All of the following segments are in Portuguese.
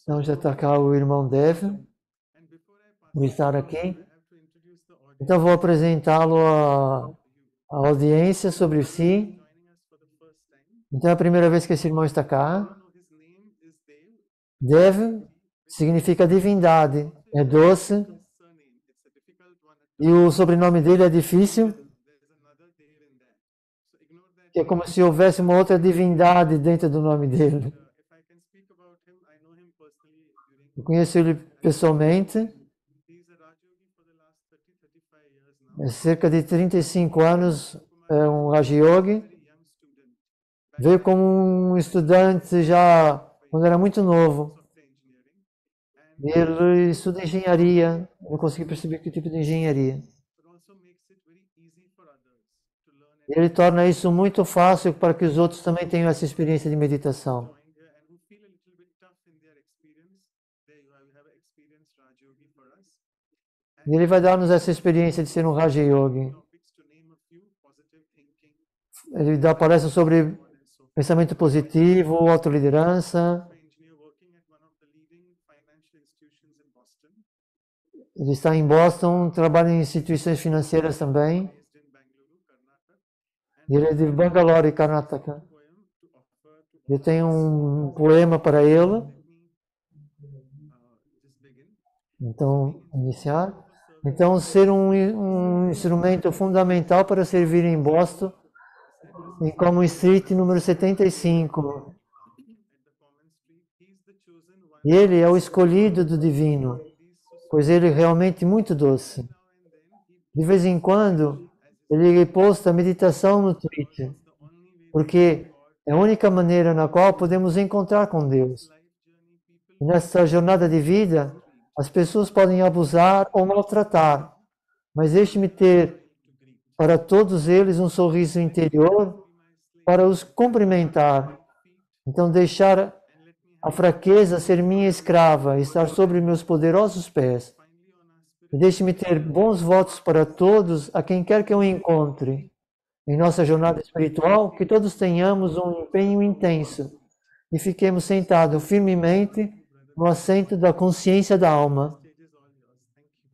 Então já está cá o irmão Dev, por estar aqui. Então vou apresentá-lo à audiência sobre si. Então é a primeira vez que esse irmão está cá. Dev significa divindade, é doce. E o sobrenome dele é difícil, que é como se houvesse uma outra divindade dentro do nome dele. Eu conheço ele pessoalmente. Há cerca de 35 anos, é um Raja Yogi. Veio como um estudante já quando era muito novo. Ele estuda engenharia. Eu não consegui perceber que tipo de engenharia. Ele torna isso muito fácil para que os outros também tenham essa experiência de meditação. E ele vai dar-nos essa experiência de ser um Raja Yogi. Ele dá palestra sobre pensamento positivo, autoliderança. Ele está em Boston, trabalha em instituições financeiras também. Ele é de Bangalore, Karnataka. Eu tenho um poema para ele. Então, iniciar. Então, ser um instrumento fundamental para servir em Boston, em Common Street, número 75. E ele é o escolhido do divino, pois ele é realmente muito doce. De vez em quando, ele posta meditação no Twitter, porque é a única maneira na qual podemos encontrar com Deus. E nessa jornada de vida, as pessoas podem abusar ou maltratar, mas deixe-me ter para todos eles um sorriso interior para os cumprimentar. Então, deixar a fraqueza ser minha escrava, estar sobre meus poderosos pés. E deixe-me ter bons votos para todos, a quem quer que eu encontre. Em nossa jornada espiritual, que todos tenhamos um empenho intenso e fiquemos sentados firmemente no assento da consciência da alma.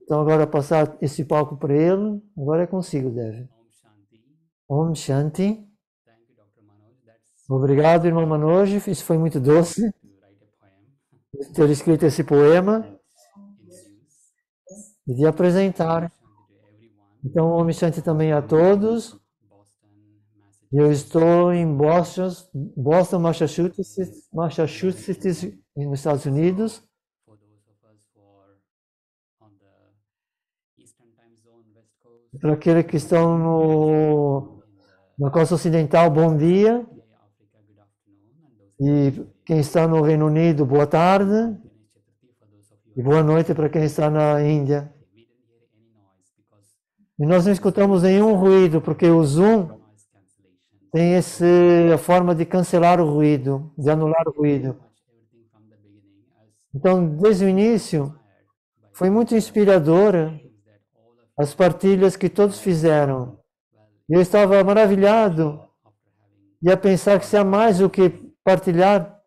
Então agora passar esse palco para ele, agora é consigo, Dev. Om Shanti. Obrigado, irmão Manoj, isso foi muito doce, ter escrito esse poema e de apresentar. Então, Om Shanti também a todos. Eu estou em Boston, Massachusetts, nos Estados Unidos. Para aqueles que estão na costa ocidental, bom dia. E quem está no Reino Unido, boa tarde. E boa noite para quem está na Índia. E nós não escutamos nenhum ruído, porque o Zoom tem a forma de cancelar o ruído, de anular o ruído. Então, desde o início, foi muito inspiradora as partilhas que todos fizeram. E eu estava maravilhado e a pensar que se há mais o que partilhar,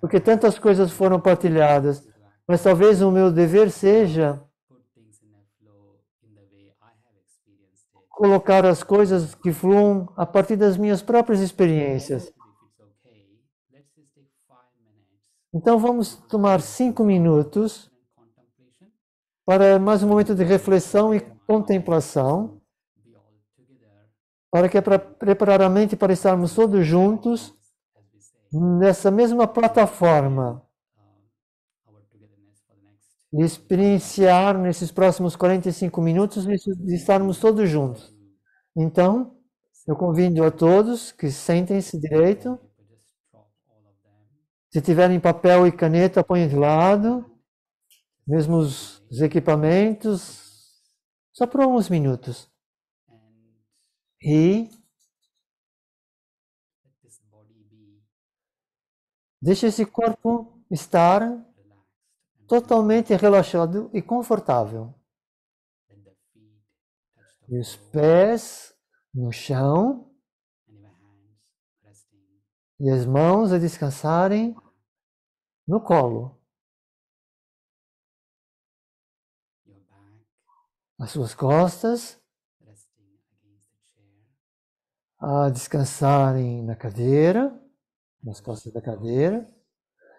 porque tantas coisas foram partilhadas. Mas talvez o meu dever seja colocar as coisas que fluam a partir das minhas próprias experiências. Então vamos tomar 5 minutos para mais um momento de reflexão e contemplação, para que preparar a mente para estarmos todos juntos nessa mesma plataforma e experienciar nesses próximos 45 minutos de estarmos todos juntos. Então, eu convido a todos que sentem-se direito. Se tiverem papel e caneta, ponham de lado. Mesmo os equipamentos, só por alguns minutos. E deixe esse corpo estar totalmente relaxado e confortável. E os pés no chão e as mãos a descansarem no colo. As suas costas a descansarem na cadeira, nas costas da cadeira,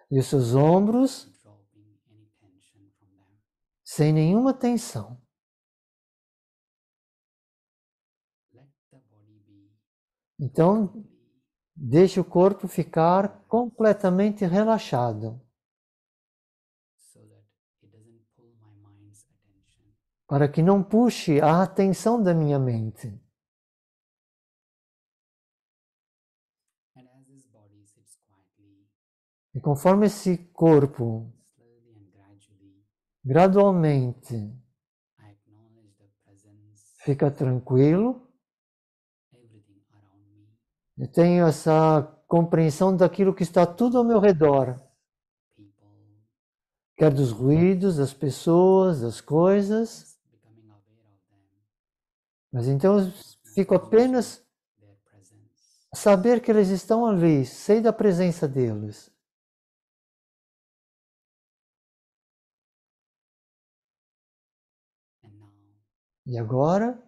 e os seus ombros sem nenhuma tensão. Então, deixe o corpo ficar completamente relaxado, para que não puxe a atenção da minha mente. E conforme esse corpo gradualmente fica tranquilo, eu tenho essa compreensão daquilo que está tudo ao meu redor, quer dos ruídos, das pessoas, das coisas, mas então eu fico apenas a saber que eles estão ali, sei da presença deles. E agora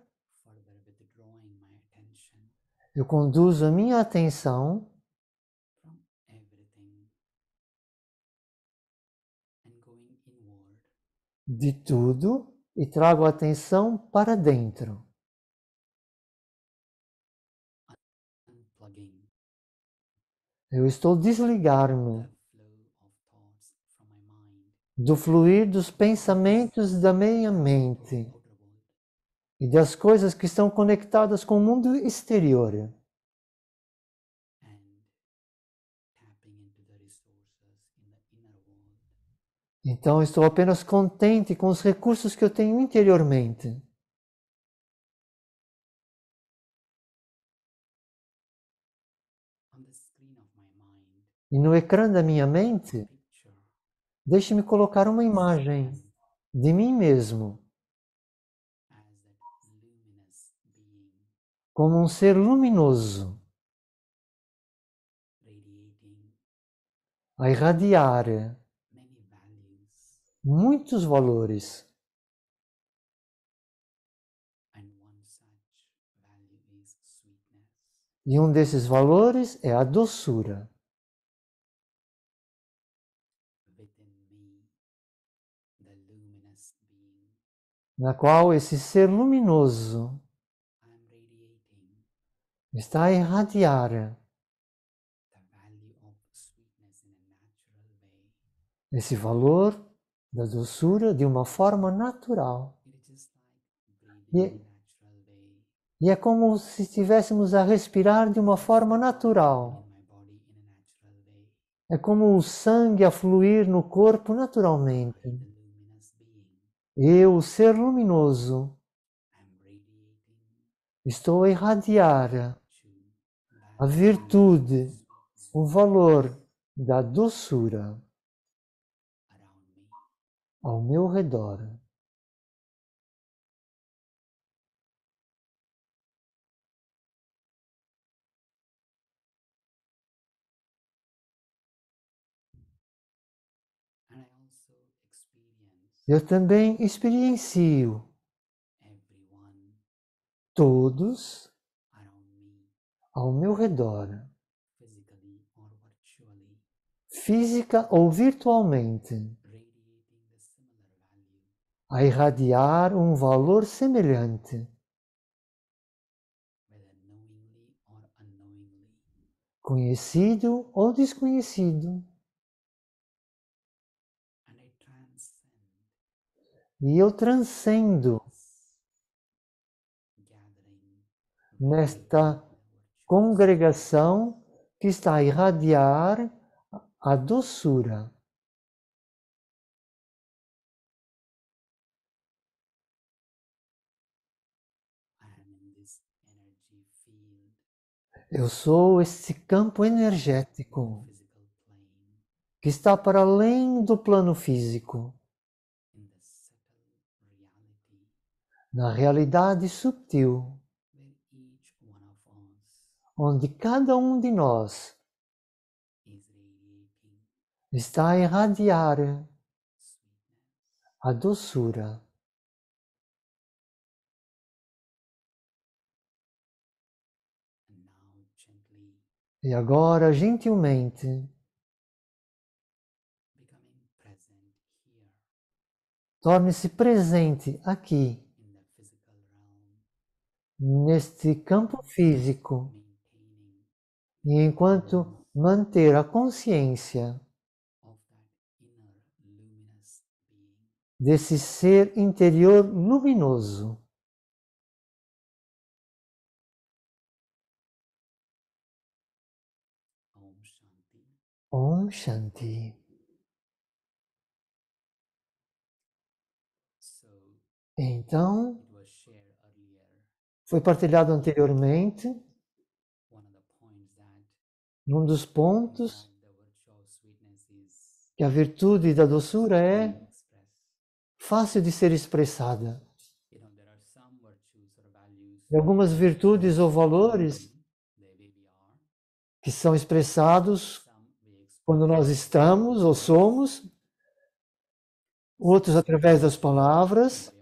eu conduzo a minha atenção de tudo e trago a atenção para dentro. Eu estou desligar-me do fluir dos pensamentos da minha mente e das coisas que estão conectadas com o mundo exterior. Então estou apenas contente com os recursos que eu tenho interiormente. E no ecrã da minha mente, deixe-me colocar uma imagem de mim mesmo como um ser luminoso a irradiar muitos valores. E um desses valores é a doçura. Na qual esse ser luminoso está a irradiar esse valor da doçura de uma forma natural. E é como se estivéssemos a respirar de uma forma natural. É como o sangue a fluir no corpo naturalmente. Eu, o ser luminoso, estou a irradiar a virtude, o valor da doçura ao meu redor. Eu também experiencio todos ao meu redor, física ou virtualmente, a irradiar um valor semelhante, conhecido ou desconhecido. E eu transcendo nesta congregação que está a irradiar a doçura. Eu sou esse campo energético que está para além do plano físico, na realidade sutil, onde cada um de nós está a irradiar a doçura. E agora, gentilmente, torne-se presente aqui, neste campo físico, e enquanto manter a consciência desse ser interior luminoso. Om Shanti. Então, foi partilhado anteriormente, num dos pontos, que a virtude da doçura é fácil de ser expressada. E algumas virtudes ou valores que são expressados quando nós estamos ou somos, outros através das palavras,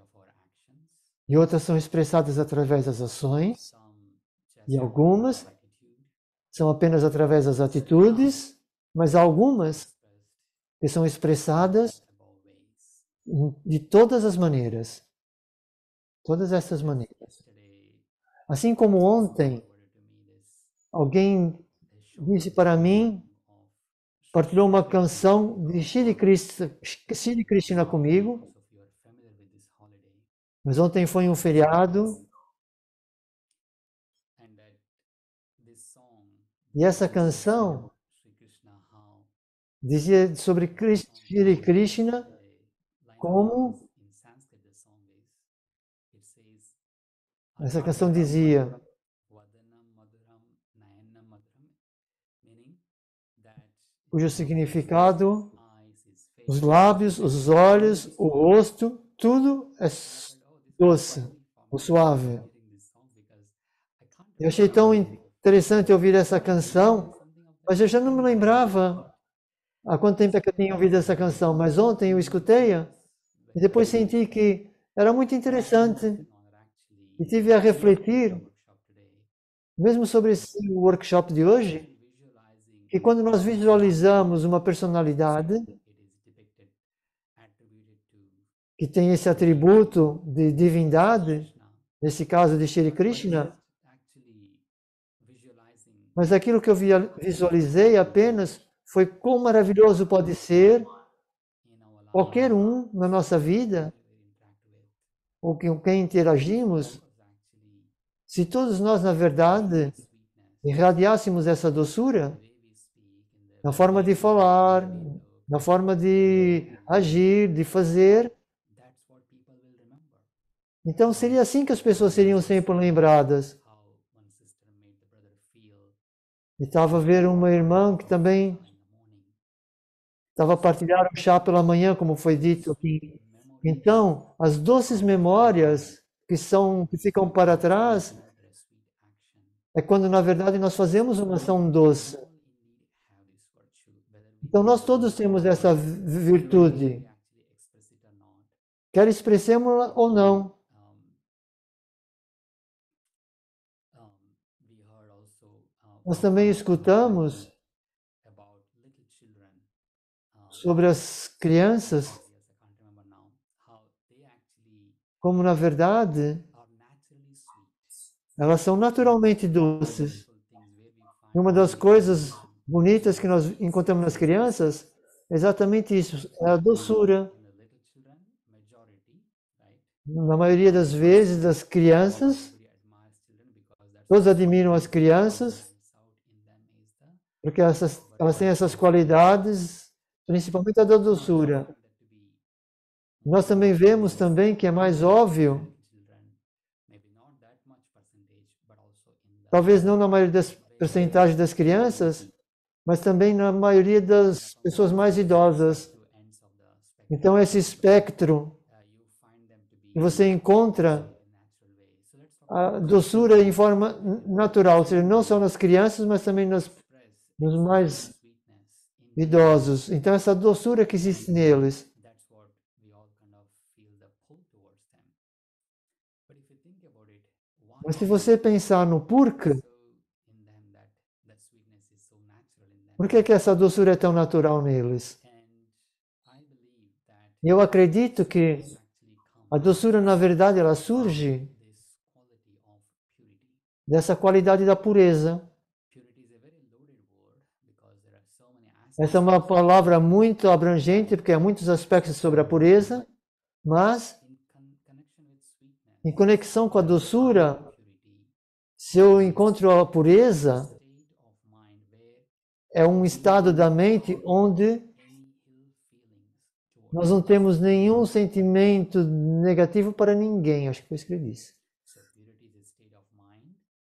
e outras são expressadas através das ações, e algumas são apenas através das atitudes, mas há algumas que são expressadas de todas as maneiras. Todas essas maneiras. Assim como ontem, alguém disse para mim, partilhou uma canção de Shri Krishna comigo, mas ontem foi um feriado, e essa canção dizia sobre Shri Krishna como... Essa canção dizia, cujo significado, os lábios, os olhos, o rosto, tudo é doce, ou suave. Eu achei tão interessante ouvir essa canção, mas eu já não me lembrava há quanto tempo é que eu tinha ouvido essa canção, mas ontem eu escutei-a e depois senti que era muito interessante e tive a refletir, mesmo sobre esse workshop de hoje, que quando nós visualizamos uma personalidade que tem esse atributo de divindade, nesse caso de Shri Krishna, mas aquilo que eu visualizei apenas foi quão maravilhoso pode ser qualquer um na nossa vida, ou com quem interagimos, se todos nós, na verdade, irradiássemos essa doçura na forma de falar, na forma de agir, de fazer. Então seria assim que as pessoas seriam sempre lembradas. E estava a ver uma irmã que também estava a partilhar um chá pela manhã, como foi dito aqui. Então, as doces memórias que ficam para trás é quando, na verdade, nós fazemos uma ação doce. Então, nós todos temos essa virtude, quer expressemos-la ou não. Nós também escutamos sobre as crianças, como, na verdade, elas são naturalmente doces. E uma das coisas bonitas que nós encontramos nas crianças é exatamente isso, é a doçura. Na maioria das vezes, das crianças, todos admiram as crianças, porque elas têm essas qualidades, principalmente a da doçura. Nós também vemos também que é mais óbvio, talvez não na maioria das percentagens das crianças, mas também na maioria das pessoas mais idosas. Então, esse espectro que você encontra a doçura em forma natural, ou seja, não só nas crianças, mas também nos mais idosos. Então, essa doçura que existe neles. Mas se você pensar no porquê, por que que essa doçura é tão natural neles? Eu acredito que a doçura, na verdade, ela surge dessa qualidade da pureza. Essa é uma palavra muito abrangente, porque há muitos aspectos sobre a pureza, mas em conexão com a doçura, se eu encontro a pureza, é um estado da mente onde nós não temos nenhum sentimento negativo para ninguém. Acho que foi isso que ele disse.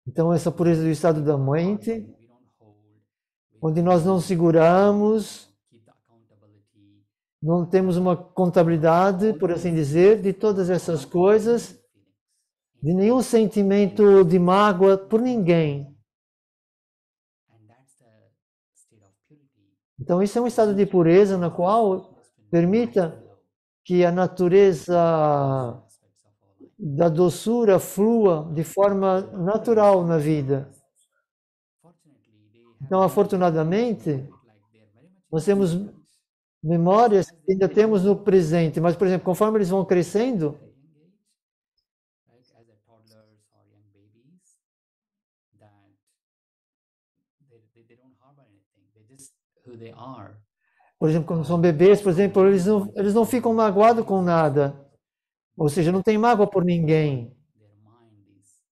Então, essa pureza do estado da mente, onde nós não seguramos, não temos uma contabilidade, por assim dizer, de todas essas coisas, de nenhum sentimento de mágoa por ninguém. Então, isso é um estado de pureza na qual permita que a natureza da doçura flua de forma natural na vida. Então, afortunadamente, nós temos memórias que ainda temos no presente, mas, por exemplo, conforme eles vão crescendo, por exemplo, quando são bebês, por exemplo, eles não ficam magoados com nada. Ou seja, não tem mágoa por ninguém.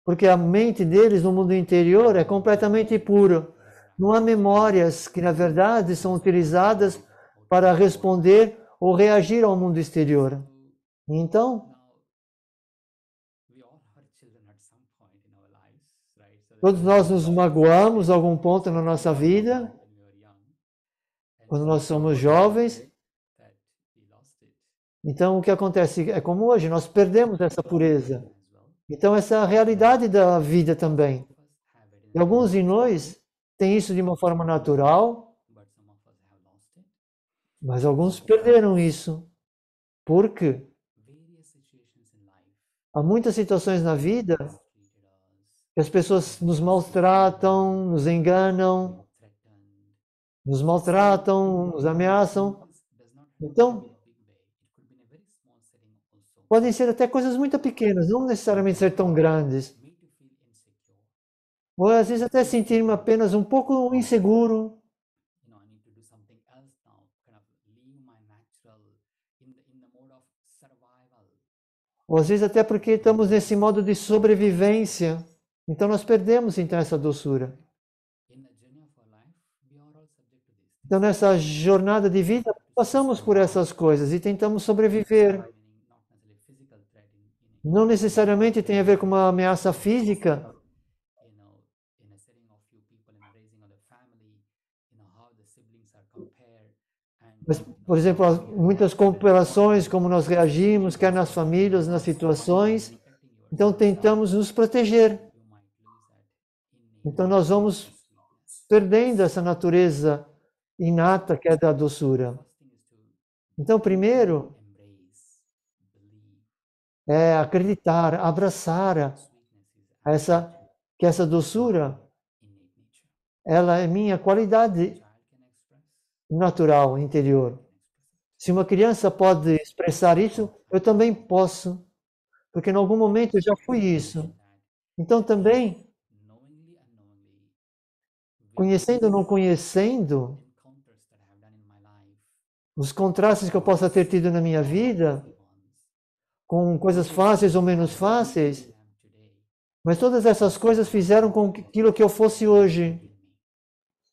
Porque a mente deles no mundo interior é completamente pura. Não há memórias que, na verdade, são utilizadas para responder ou reagir ao mundo exterior. Então, todos nós nos magoamos a algum ponto na nossa vida, quando nós somos jovens. Então, o que acontece é como hoje, nós perdemos essa pureza. Então, essa é a realidade da vida também. E alguns de nós têm isso de uma forma natural, mas alguns perderam isso. Por quê? Há muitas situações na vida que as pessoas nos maltratam, nos enganam, nos maltratam, nos ameaçam. Então, podem ser até coisas muito pequenas, não necessariamente ser tão grandes. Ou às vezes até sentir-me apenas um pouco inseguro. Ou às vezes até porque estamos nesse modo de sobrevivência. Então nós perdemos então essa doçura. Então nessa jornada de vida passamos por essas coisas e tentamos sobreviver. Não necessariamente tem a ver com uma ameaça física. Mas, por exemplo, muitas comparações, como nós reagimos, quer nas famílias, nas situações. Então tentamos nos proteger. Então nós vamos perdendo essa natureza inata que é da doçura. Então, primeiro, é acreditar, abraçar que essa doçura, ela é minha qualidade natural, interior. Se uma criança pode expressar isso, eu também posso, porque em algum momento eu já fui isso. Então também, conhecendo ou não conhecendo, os contrastes que eu possa ter tido na minha vida, com coisas fáceis ou menos fáceis, mas todas essas coisas fizeram com aquilo que eu fosse hoje.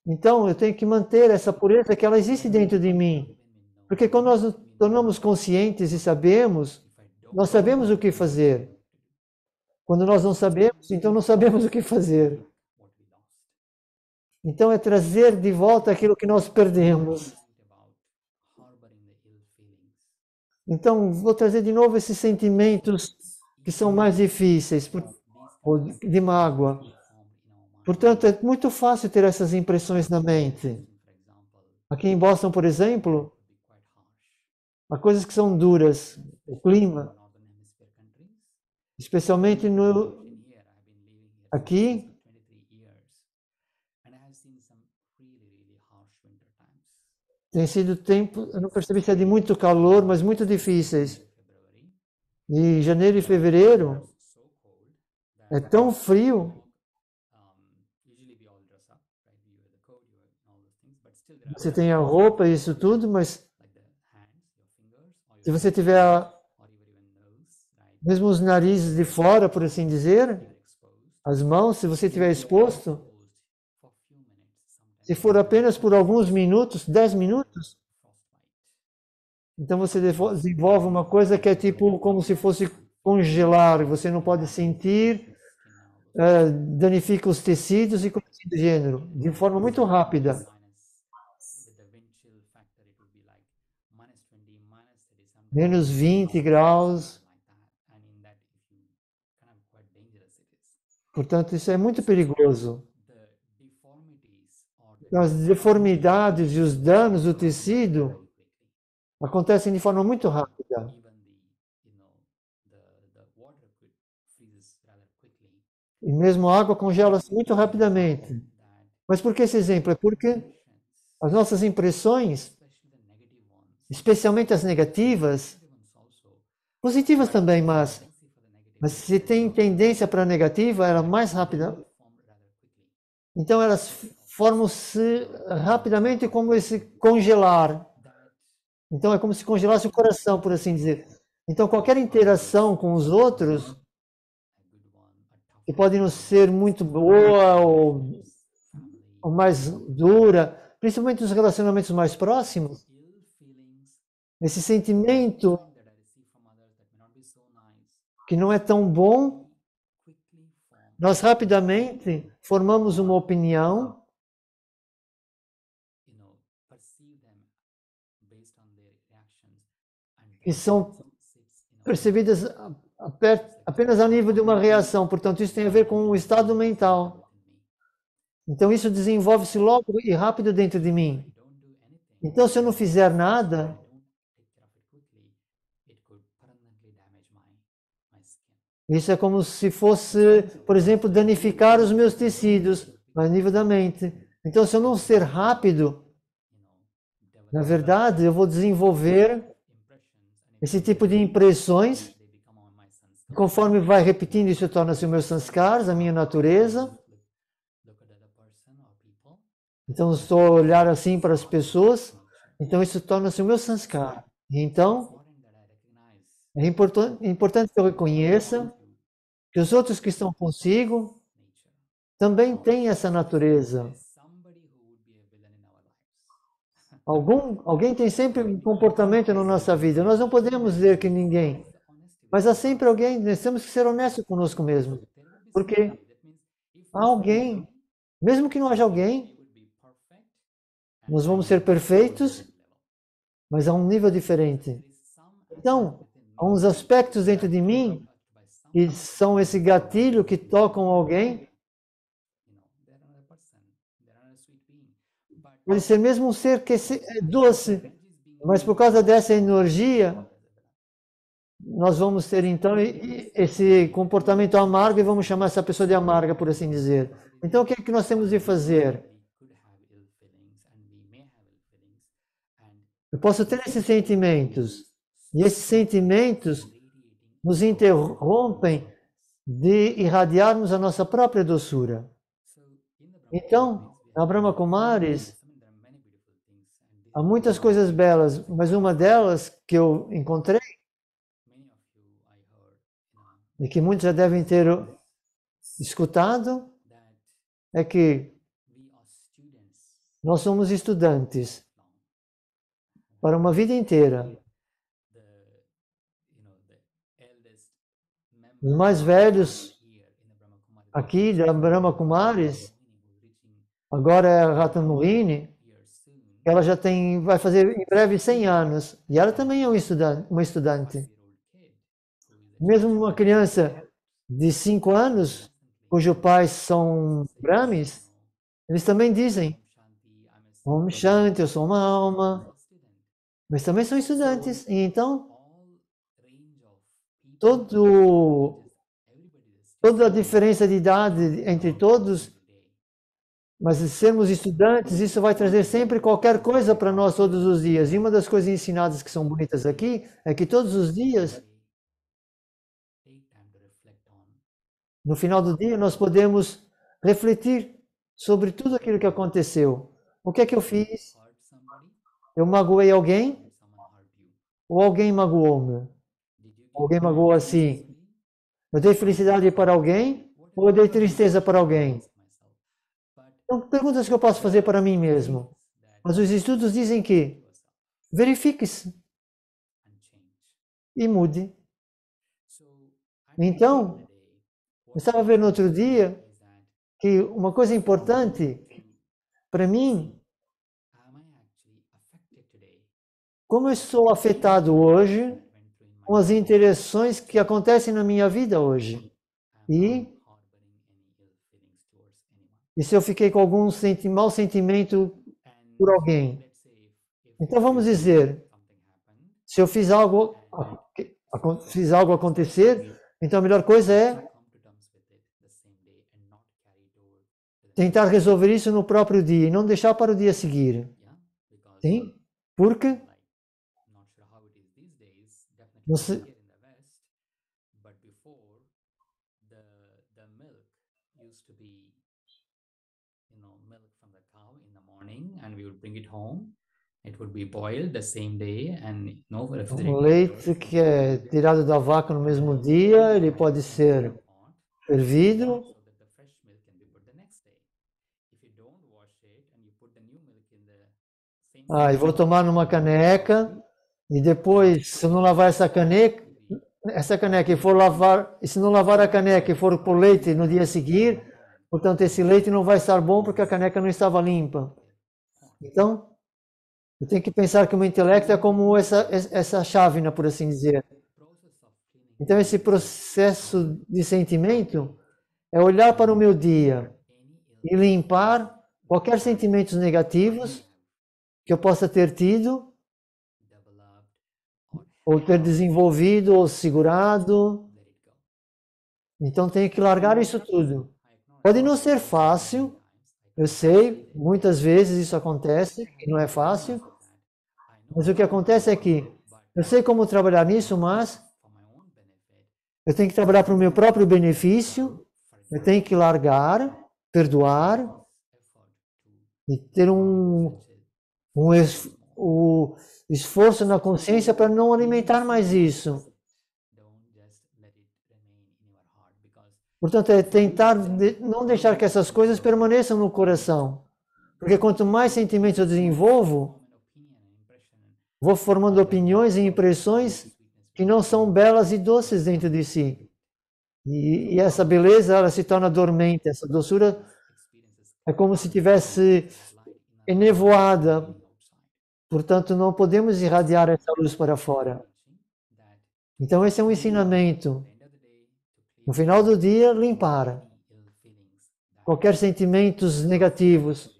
Então eu tenho que manter essa pureza que ela existe dentro de mim. Porque quando nós nos tornamos conscientes e sabemos, nós sabemos o que fazer. Quando nós não sabemos, então não sabemos o que fazer. Então é trazer de volta aquilo que nós perdemos. Então vou trazer de novo esses sentimentos que são mais difíceis, de mágoa. Portanto, é muito fácil ter essas impressões na mente. Aqui em Boston, por exemplo, há coisas que são duras. O clima, especialmente aqui, tem sido tempo, eu não percebi se é de muito calor, mas muito difíceis. E janeiro e fevereiro é tão frio. Você tem a roupa e isso tudo, mas se você tiver mesmo os narizes de fora, por assim dizer, as mãos, se você tiver exposto, se for apenas por alguns minutos, 10 minutos, então você desenvolve uma coisa que é tipo como se fosse congelar, você não pode sentir, danifica os tecidos e coisas do gênero, de forma muito rápida. Menos 20 graus. Portanto, isso é muito perigoso. As deformidades e os danos do tecido acontecem de forma muito rápida. E mesmo a água congela-se muito rapidamente. Mas por que esse exemplo? É porque as nossas impressões, especialmente as negativas, positivas também, mas se tem tendência para a negativa, ela é mais rápida. Então elas formam-se rapidamente como esse congelar. Então é como se congelasse o coração, por assim dizer. Então qualquer interação com os outros, que pode não ser muito boa ou mais dura, principalmente nos relacionamentos mais próximos, esse sentimento que não é tão bom, nós rapidamente formamos uma opinião que são percebidas apenas a nível de uma reação. Portanto, isso tem a ver com o estado mental. Então, isso desenvolve-se logo e rápido dentro de mim. Então, se eu não fizer nada, isso é como se fosse, por exemplo, danificar os meus tecidos a nível da mente. Então, se eu não ser rápido, na verdade, eu vou desenvolver esse tipo de impressões. Conforme vai repetindo, isso torna-se o meu sanskars, a minha natureza. Então, se eu olhar assim para as pessoas, então isso torna-se o meu sanskar. Então, é importante que eu reconheça que os outros que estão consigo também têm essa natureza. Alguém tem sempre um comportamento na nossa vida. Nós não podemos dizer que ninguém. Mas há sempre alguém, nós temos que ser honestos conosco mesmo. Porque há alguém, mesmo que não haja alguém, nós vamos ser perfeitos, mas a um nível diferente. Então, há uns aspectos dentro de mim que são esse gatilho que tocam alguém. Pode ser mesmo um ser que é doce, mas por causa dessa energia, nós vamos ter então esse comportamento amargo e vamos chamar essa pessoa de amarga, por assim dizer. Então, o que é que nós temos de fazer? Eu posso ter esses sentimentos, e esses sentimentos nos interrompem de irradiarmos a nossa própria doçura. Então, na Brahma Kumaris, há muitas coisas belas, mas uma delas que eu encontrei, e que muitos já devem ter escutado, é que nós somos estudantes para uma vida inteira. Os mais velhos aqui da Brahma Kumaris, agora é a Ratan Mohini, ela já vai fazer em breve 100 anos, e ela também é uma estudante. Mesmo uma criança de 5 anos, cujos pais são Brahmis, eles também dizem: Om Shanti, eu sou uma alma, mas também são estudantes. E então, toda a diferença de idade entre todos, mas se sermos estudantes, isso vai trazer sempre qualquer coisa para nós todos os dias. E uma das coisas ensinadas que são bonitas aqui é que todos os dias, no final do dia, nós podemos refletir sobre tudo aquilo que aconteceu. O que é que eu fiz? Eu magoei alguém? Ou alguém magoou-me? Alguém magoou assim? Eu dei felicidade para alguém? Ou eu dei tristeza para alguém? São perguntas que eu posso fazer para mim mesmo. Mas os estudos dizem que verifique-se e mude. Então, eu estava vendo outro dia que uma coisa importante para mim, como eu sou afetado hoje com as interações que acontecem na minha vida hoje. E se eu fiquei com algum mau sentimento por alguém. Então vamos dizer, se eu fiz algo acontecer, então a melhor coisa é tentar resolver isso no próprio dia e não deixar para o dia seguir. Sim? Porque você, o leite que é tirado da vaca no mesmo dia, ele pode ser fervido. E vou tomar numa caneca e depois, se eu não lavar essa caneca e for lavar, e se não lavar a caneca e for por leite no dia seguinte, portanto esse leite não vai estar bom porque a caneca não estava limpa. Então, eu tenho que pensar que o meu intelecto é como essa chávena, por assim dizer. Então, esse processo de sentimento é olhar para o meu dia e limpar qualquer sentimentos negativos que eu possa ter tido, ou ter desenvolvido, ou segurado. Então, tenho que largar isso tudo. Pode não ser fácil, eu sei, muitas vezes isso acontece, e não é fácil, mas o que acontece é que eu sei como trabalhar nisso, mas eu tenho que trabalhar para o meu próprio benefício, eu tenho que largar, perdoar e ter um esforço na consciência para não alimentar mais isso. Portanto, é tentar não deixar que essas coisas permaneçam no coração. Porque quanto mais sentimentos eu desenvolvo, vou formando opiniões e impressões que não são belas e doces dentro de si. E essa beleza, ela se torna dormente. Essa doçura é como se tivesse enevoada. Portanto, não podemos irradiar essa luz para fora. Então, esse é um ensinamento. No final do dia, limpar qualquer sentimentos negativos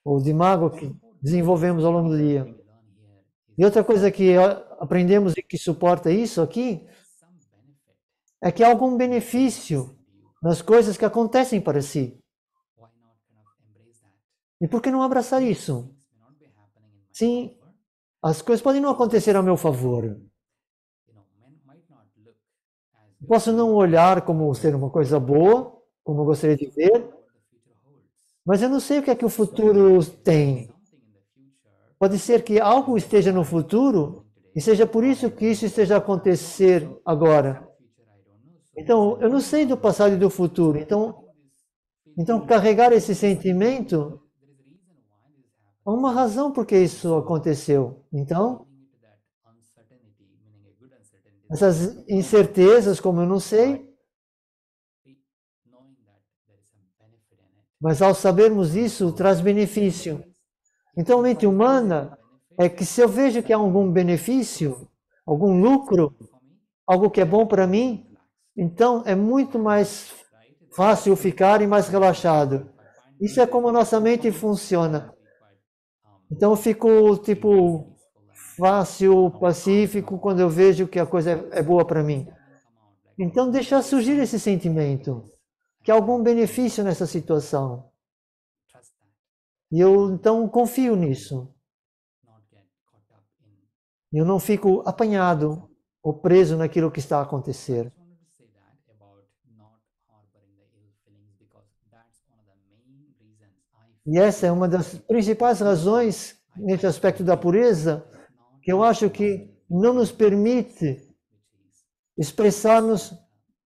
ou de mágoa que desenvolvemos ao longo do dia. E outra coisa que aprendemos e que suporta isso aqui é que há algum benefício nas coisas que acontecem para si. E por que não abraçar isso? Sim, as coisas podem não acontecer a meu favor. Posso não olhar como ser uma coisa boa, como eu gostaria de ver, mas eu não sei o que o futuro tem. Pode ser que algo esteja no futuro e seja por isso que isso esteja a acontecer agora. Então, eu não sei do passado e do futuro. Então carregar esse sentimento há uma razão por que isso aconteceu. Então, essas incertezas, como eu não sei, mas ao sabermos isso, traz benefício. Então, a mente humana é que se eu vejo que há algum benefício, algum lucro, algo que é bom para mim, então é muito mais fácil ficar e mais relaxado. Isso é como a nossa mente funciona. Então eu fico, tipo, fácil, pacífico, quando eu vejo que a coisa é boa para mim. Então deixar surgir esse sentimento, que há algum benefício nessa situação. E eu então confio nisso. Eu não fico apanhado ou preso naquilo que está a acontecer. E essa é uma das principais razões, nesse aspecto da pureza, que eu acho que não nos permite expressar-nos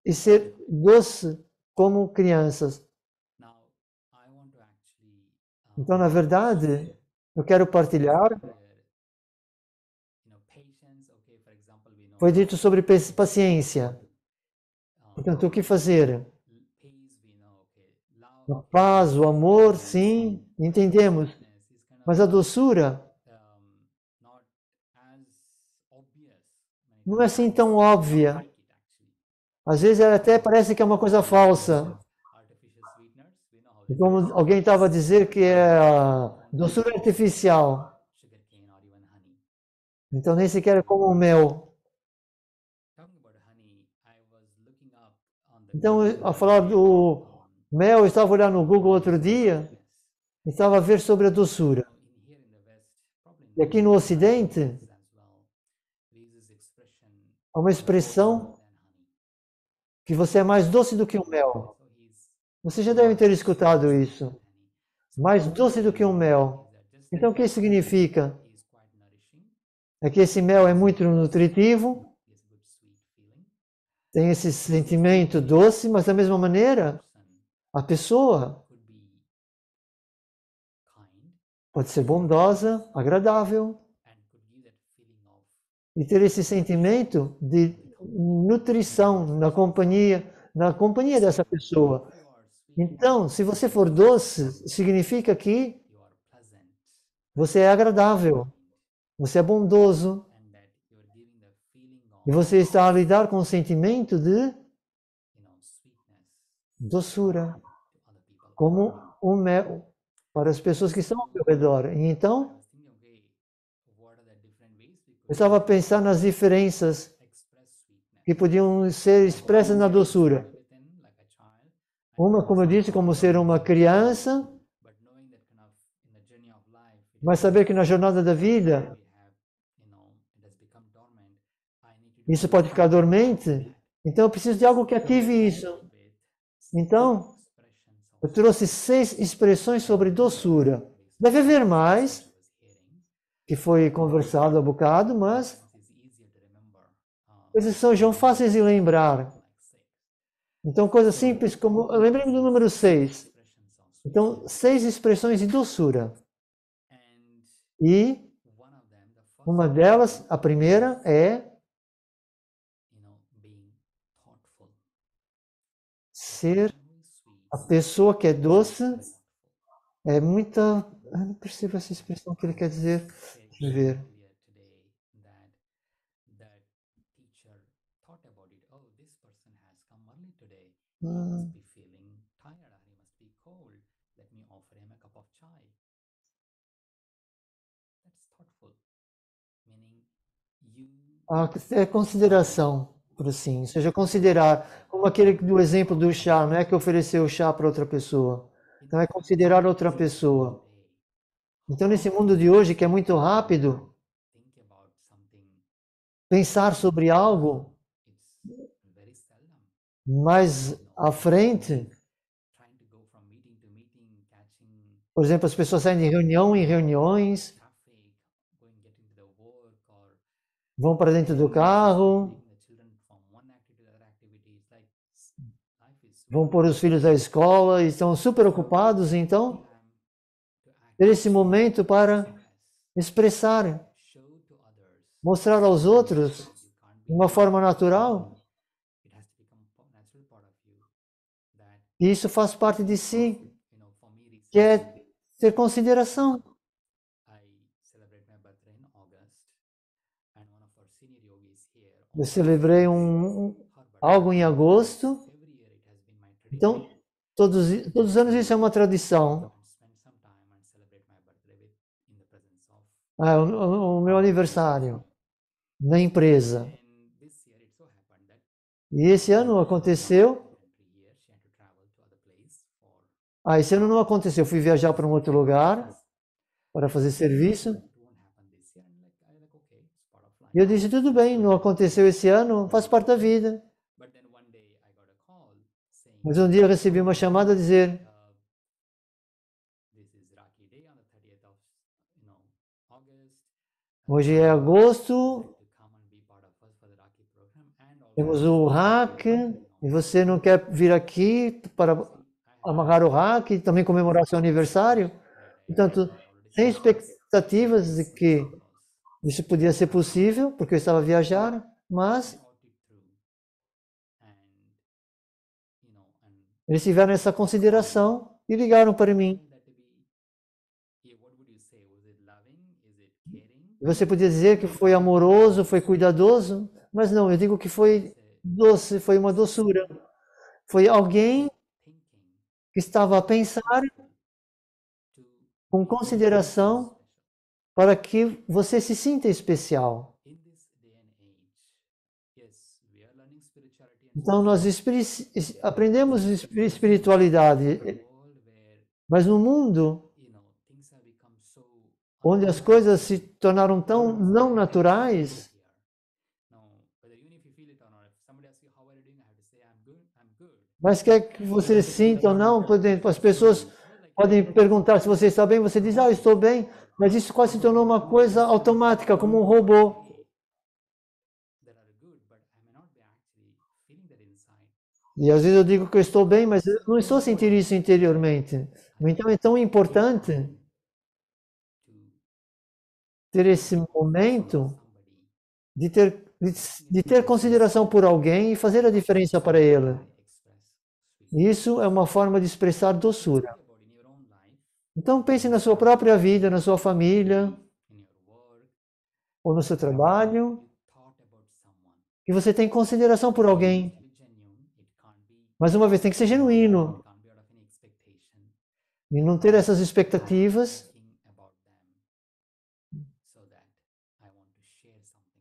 e ser doce como crianças. Então, na verdade, eu quero partilhar. Foi dito sobre paciência. Portanto, o que fazer? A paz, o amor, sim, entendemos. Mas a doçura não é assim tão óbvia. Às vezes ela até parece que é uma coisa falsa. Como alguém estava a dizer que é a doçura artificial. Então nem sequer é como o mel. Então, a falar do mel, eu estava olhando no Google outro dia e estava a ver sobre a doçura. E aqui no Ocidente, há uma expressão que você é mais doce do que o mel. Você já deve ter escutado isso. Mais doce do que o mel. Então, o que significa? É que esse mel é muito nutritivo, tem esse sentimento doce, mas da mesma maneira, a pessoa pode ser bondosa, agradável e ter esse sentimento de nutrição na companhia dessa pessoa. Então, se você for doce, significa que você é agradável, você é bondoso e você está a lidar com o sentimento de doçura, como um mel para as pessoas que estão ao seu redor. E então, eu estava a pensar nas diferenças que podiam ser expressas na doçura. Uma, como eu disse, como ser uma criança, mas saber que na jornada da vida isso pode ficar dormente. Então eu preciso de algo que ative isso. Então, eu trouxe 6 expressões sobre doçura. Deve haver mais, que foi conversado há bocado, mas esses são fáceis de lembrar. Então, coisas simples como. Lembrei-me do número 6. Então, 6 expressões de doçura. E uma delas, a primeira, é ser a pessoa que é doce, é muita. Eu não percebo essa expressão que ele quer dizer. Deixa eu ver. É consideração, por assim. Ou seja, considerar, como aquele do exemplo do chá, não é que ofereceu o chá para outra pessoa. Então é considerar outra pessoa. Então, nesse mundo de hoje, que é muito rápido, pensar sobre algo mais à frente, por exemplo, as pessoas saem de reunião em reuniões, vão para dentro do carro, vão pôr os filhos à escola e estão super ocupados, então, ter esse momento para expressar, mostrar aos outros, de uma forma natural, que isso faz parte de si, que é ter consideração. Eu celebrei algo em agosto, então todos os anos isso é uma tradição. o meu aniversário na empresa. E esse ano aconteceu. Esse ano não aconteceu. Eu fui viajar para um outro lugar para fazer serviço. E eu disse, tudo bem, não aconteceu esse ano, faz parte da vida. Mas um dia eu recebi uma chamada a dizer, hoje é agosto, temos o hack, e você não quer vir aqui para amarrar o hack e também comemorar seu aniversário? Portanto, sem expectativas de que isso podia ser possível, porque eu estava a viajar, mas eles tiveram essa consideração e ligaram para mim. Você podia dizer que foi amoroso, foi cuidadoso, mas não, eu digo que foi doce, foi uma doçura. Foi alguém que estava a pensar com consideração para que você se sinta especial. Então, nós aprendemos espiritualidade, mas no mundo onde as coisas se tornaram tão não naturais, mas quer que você sinta ou não, as pessoas podem perguntar se você está bem, você diz, eu estou bem, mas isso quase se tornou uma coisa automática, como um robô. E às vezes eu digo que eu estou bem, mas eu não estou sentindo isso interiormente. Então é tão importante ter esse momento de ter consideração por alguém e fazer a diferença para ele. Isso é uma forma de expressar doçura. Então pense na sua própria vida, na sua família, ou no seu trabalho, que você tem consideração por alguém. Mais uma vez, tem que ser genuíno e não ter essas expectativas.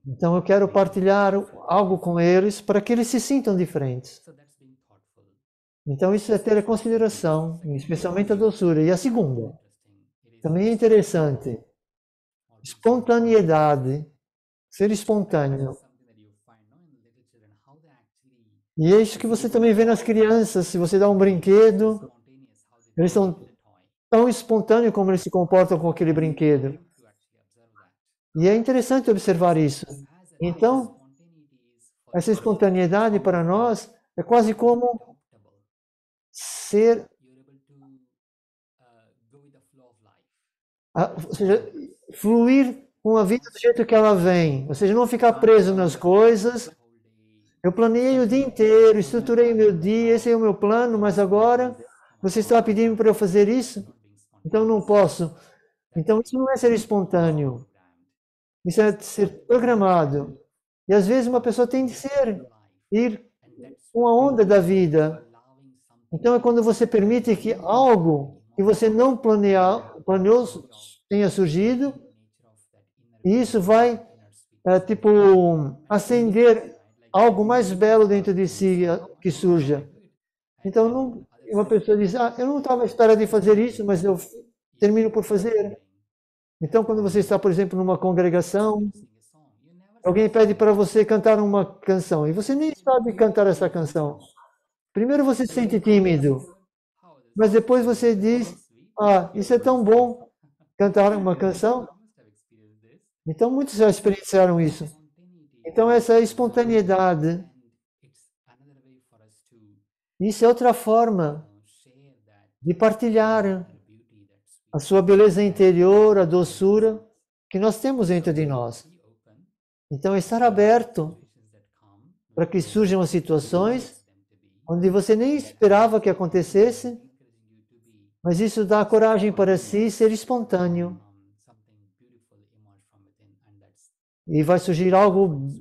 Então eu quero partilhar algo com eles para que eles se sintam diferentes. Então isso é ter a consideração, especialmente a doçura. E a segunda, também é interessante, espontaneidade, ser espontâneo. E é isso que você também vê nas crianças, se você dá um brinquedo, eles são tão espontâneos como eles se comportam com aquele brinquedo. E é interessante observar isso. Então, essa espontaneidade para nós é quase como ser, ou seja, fluir com a vida do jeito que ela vem. Ou seja, não ficar preso nas coisas. Eu planejei o dia inteiro, estruturei o meu dia, esse é o meu plano, mas agora você está pedindo para eu fazer isso? Então não posso. Então isso não é ser espontâneo. Isso é ser programado. E às vezes uma pessoa tem de ir com a onda da vida. Então é quando você permite que algo que você não planeou tenha surgido, e isso vai, tipo, acender algo mais belo dentro de si que surja. Então, uma pessoa diz, eu não estava à espera de fazer isso, mas eu termino por fazer. Então, quando você está, por exemplo, numa congregação, alguém pede para você cantar uma canção e você nem sabe cantar essa canção. Primeiro você se sente tímido, mas depois você diz, isso é tão bom, cantar uma canção. Então, muitos já experienciaram isso. Então, essa espontaneidade, isso é outra forma de partilhar a sua beleza interior, a doçura que nós temos dentro de nós. Então, estar aberto para que surjam as situações onde você nem esperava que acontecesse, mas isso dá coragem para si ser espontâneo. E vai surgir algo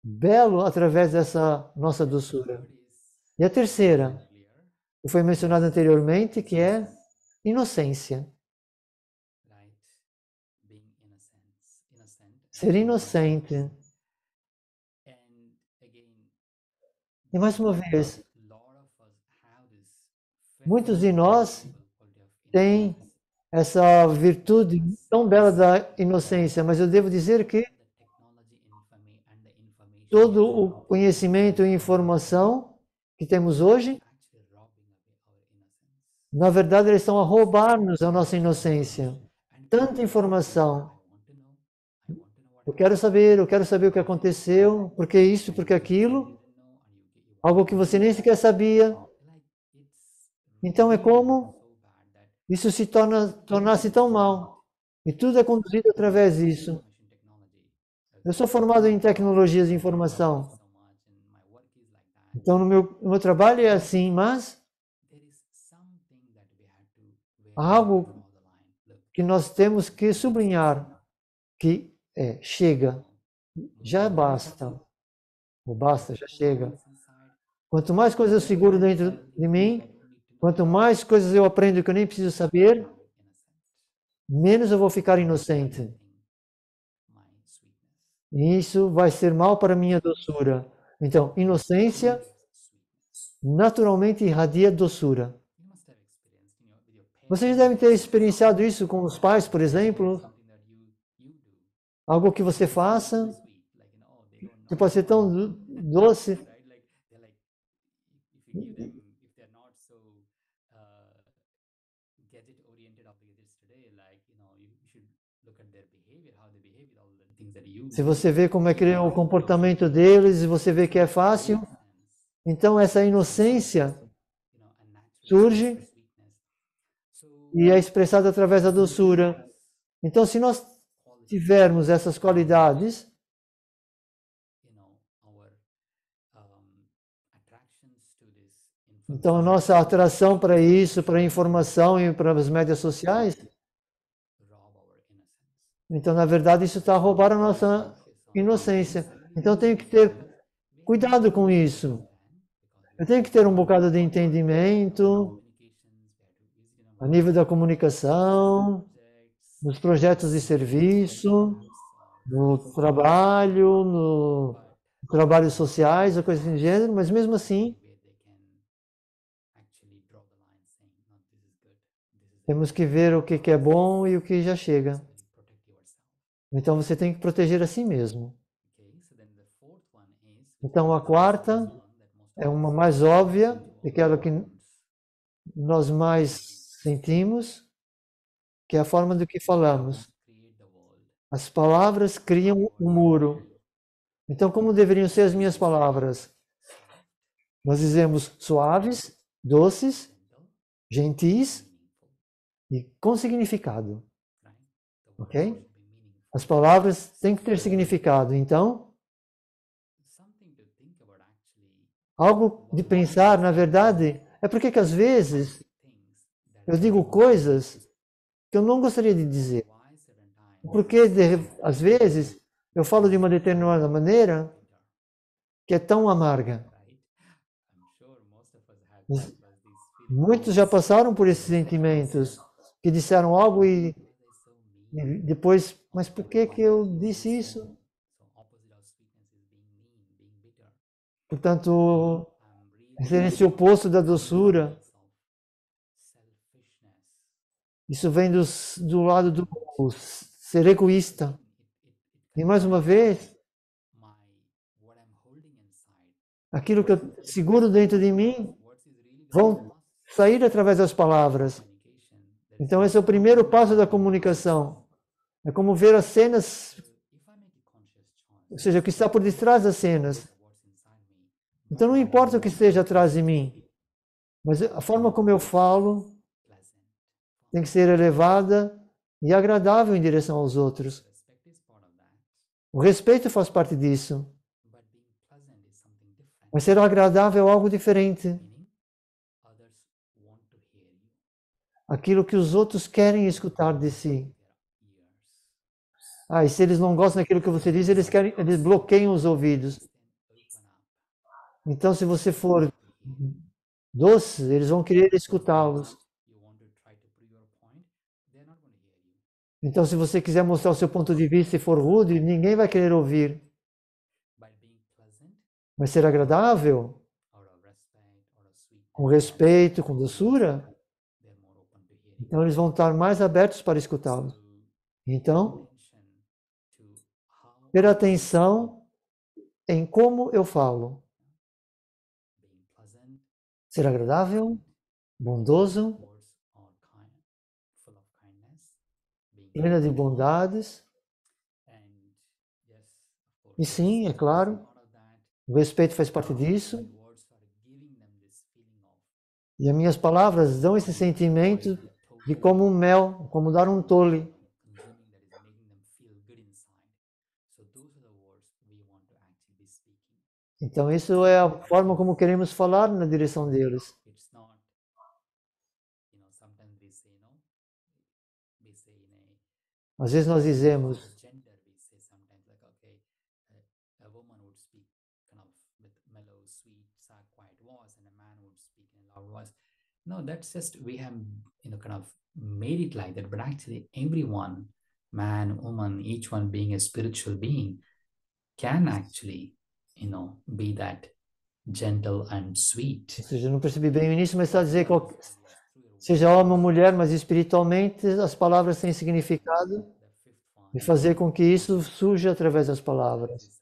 belo através dessa nossa doçura. E a terceira, que foi mencionada anteriormente, que é inocência. ser inocente. E mais uma vez, muitos de nós têm essa virtude tão bela da inocência, mas eu devo dizer que todo o conhecimento e informação que temos hoje, na verdade, eles estão a roubar-nos a nossa inocência. Tanta informação. Eu quero saber o que aconteceu, por que isso, por que aquilo, algo que você nem sequer sabia. Então é como isso se tornasse tão mal. E tudo é conduzido através disso. Eu sou formado em tecnologias de informação. Então, no meu trabalho é assim, mas há algo que nós temos que sublinhar, que é, chega, já basta. O basta, já chega. Quanto mais coisas eu seguro dentro de mim, quanto mais coisas eu aprendo que eu nem preciso saber, menos eu vou ficar inocente. E isso vai ser mal para a minha doçura. Então, inocência naturalmente irradia doçura. Vocês devem ter experienciado isso com os pais, por exemplo. Algo que você faça, que pode ser tão doce. Se você vê como é que é o comportamento deles e você vê que é fácil, então essa inocência surge e é expressada através da doçura. Então, se nós tivermos essas qualidades, então a nossa atração para isso, para a informação e para as médias sociais, então na verdade isso está a roubar a nossa inocência. Então eu tenho que ter cuidado com isso. Eu tenho que ter um bocado de entendimento a nível da comunicação, nos projetos de serviço, no trabalho, no trabalhos sociais, ou coisas assim do gênero, mas mesmo assim temos que ver o que é bom e o que já chega. Então você tem que proteger a si mesmo. Então a quarta é uma mais óbvia, aquela que nós mais sentimos, que é a forma do que falamos. As palavras criam um muro. Então, como deveriam ser as minhas palavras? Nós dizemos suaves, doces, gentis e com significado. Ok? As palavras têm que ter significado. Então, algo de pensar, na verdade, é porque que às vezes eu digo coisas que eu não gostaria de dizer. Porque às vezes eu falo de uma determinada maneira que é tão amarga. Muitos já passaram por esses sentimentos, que disseram algo e depois, mas por que eu disse isso? Portanto, ser esse oposto da doçura. Isso vem do lado do ser egoísta. E mais uma vez, aquilo que eu seguro dentro de mim vão sair através das palavras. Então esse é o primeiro passo da comunicação. É como ver as cenas, ou seja, o que está por detrás das cenas. Então não importa o que esteja atrás de mim, mas a forma como eu falo tem que ser elevada e agradável em direção aos outros. O respeito faz parte disso. Mas ser agradável é algo diferente. Aquilo que os outros querem escutar de si. E se eles não gostam daquilo que você diz, eles bloqueiam os ouvidos. Então, se você for doce, eles vão querer escutá-los. Então, se você quiser mostrar o seu ponto de vista e for rude, ninguém vai querer ouvir. Mas ser agradável, com respeito, com doçura, então eles vão estar mais abertos para escutá-lo. Então, ter atenção em como eu falo. Ser agradável, bondoso, plena de bondades. E sim, é claro, o respeito faz parte disso. E as minhas palavras dão esse sentimento de como um mel, como dar um tole. Então, isso é a forma como queremos falar na direção deles. Às vezes nós dizemos, no, that's just we have kind of made it like that, but actually everyone, man, woman, each one being a spiritual being, can actually be that gentle and sweet. ou seja, eu não percebi bem o início, mas está a dizer que seja homem ou mulher, mas espiritualmente as palavras têm significado e fazer com que isso surja através das palavras.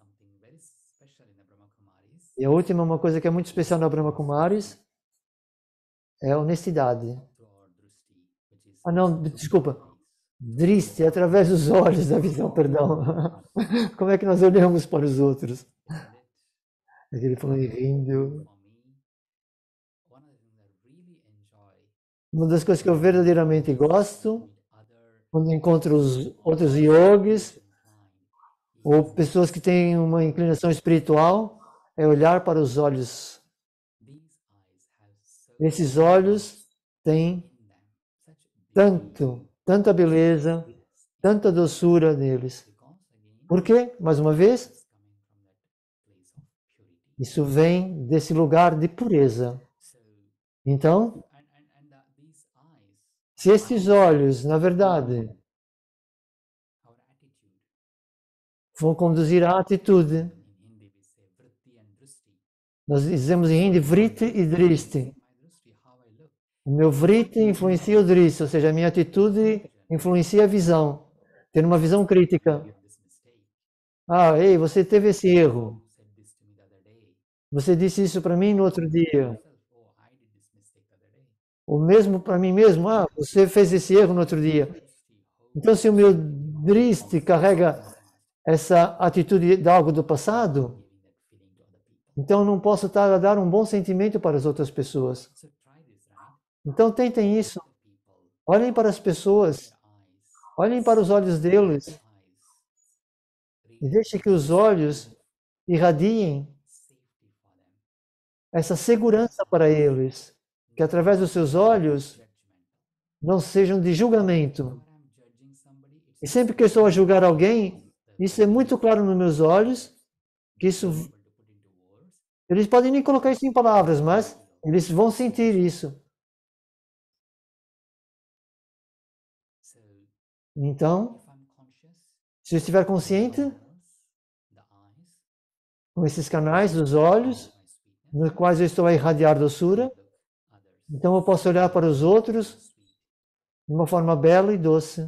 E a última, uma coisa que é muito especial na Brahma Kumaris, é a honestidade. Ah, não, desculpa. Driste, através dos olhos da visão, perdão. Como é que nós olhamos para os outros? Ele falou rindo. Uma das coisas que eu verdadeiramente gosto, quando encontro os outros yogis, ou pessoas que têm uma inclinação espiritual, é olhar para os olhos. Esses olhos têm tanta beleza, tanta doçura neles. Por quê? Mais uma vez, isso vem desse lugar de pureza. Então, se estes olhos, na verdade, vão conduzir à atitude, nós dizemos em hindi vritti e dristi. O meu vritti influencia o dristi, ou seja, a minha atitude influencia a visão. Ter uma visão crítica. Ah, ei, você teve esse erro. Você disse isso para mim no outro dia. O mesmo para mim mesmo. Ah, você fez esse erro no outro dia. Então, se o meu dristi carrega essa atitude de algo do passado, então eu não posso estar a dar um bom sentimento para as outras pessoas. Então tentem isso. Olhem para as pessoas. Olhem para os olhos deles. E deixe que os olhos irradiem essa segurança para eles. Que através dos seus olhos não sejam de julgamento. E sempre que eu estou a julgar alguém, isso é muito claro nos meus olhos, que isso... Eles podem nem colocar isso em palavras, mas eles vão sentir isso. Então, se eu estiver consciente com esses canais dos olhos, nos quais eu estou a irradiar doçura, então eu posso olhar para os outros de uma forma bela e doce.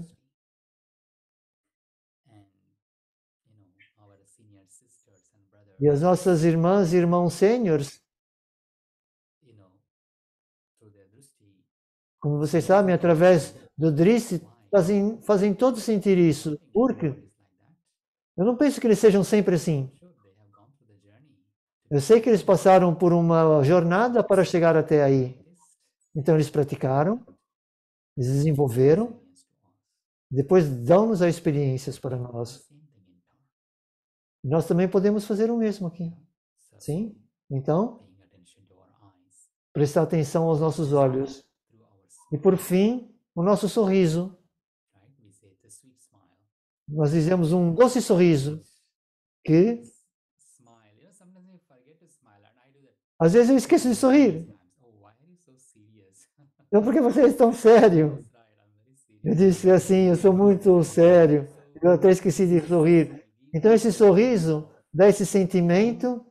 E as nossas irmãs e irmãos sêniores, como vocês sabem, através do Drishti, fazem todos sentir isso. Porque eu não penso que eles sejam sempre assim. Eu sei que eles passaram por uma jornada para chegar até aí. Então eles praticaram, eles desenvolveram, depois dão-nos as experiências para nós. Nós também podemos fazer o mesmo aqui. Sim? Então, prestar atenção aos nossos olhos. E por fim, o nosso sorriso. Nós dizemos um doce sorriso que às vezes eu esqueço de sorrir. Então por que você é tão sério? Eu disse assim, eu sou muito sério, eu até esqueci de sorrir. Então esse sorriso dá esse sentimento.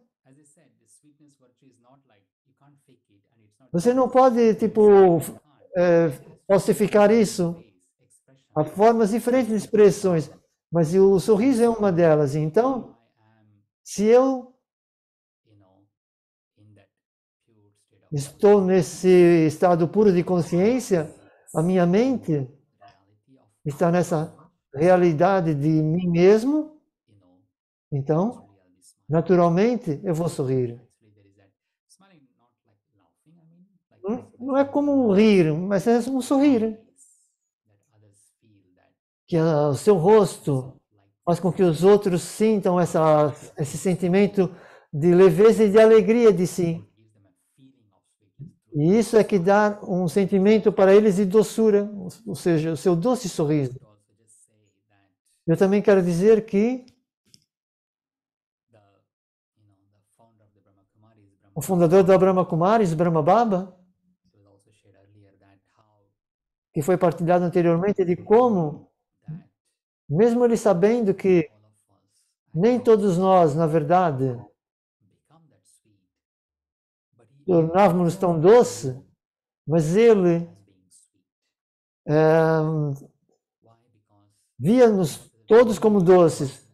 Você não pode, tipo, falsificar isso. Há formas diferentes de expressões, mas o sorriso é uma delas. Então, se eu estou nesse estado puro de consciência, a minha mente está nessa realidade de mim mesmo, então, naturalmente, eu vou sorrir. Não é como um rir, mas é um sorrir. Que o seu rosto faz com que os outros sintam esse sentimento de leveza e de alegria de si. E isso é que dá um sentimento para eles de doçura, ou seja, o seu doce sorriso. Eu também quero dizer que o fundador da Brahma Kumaris, Brahma Baba, que foi partilhado anteriormente, de como, mesmo ele sabendo que nem todos nós, na verdade, tornávamos tão doce, mas ele via-nos todos como doces,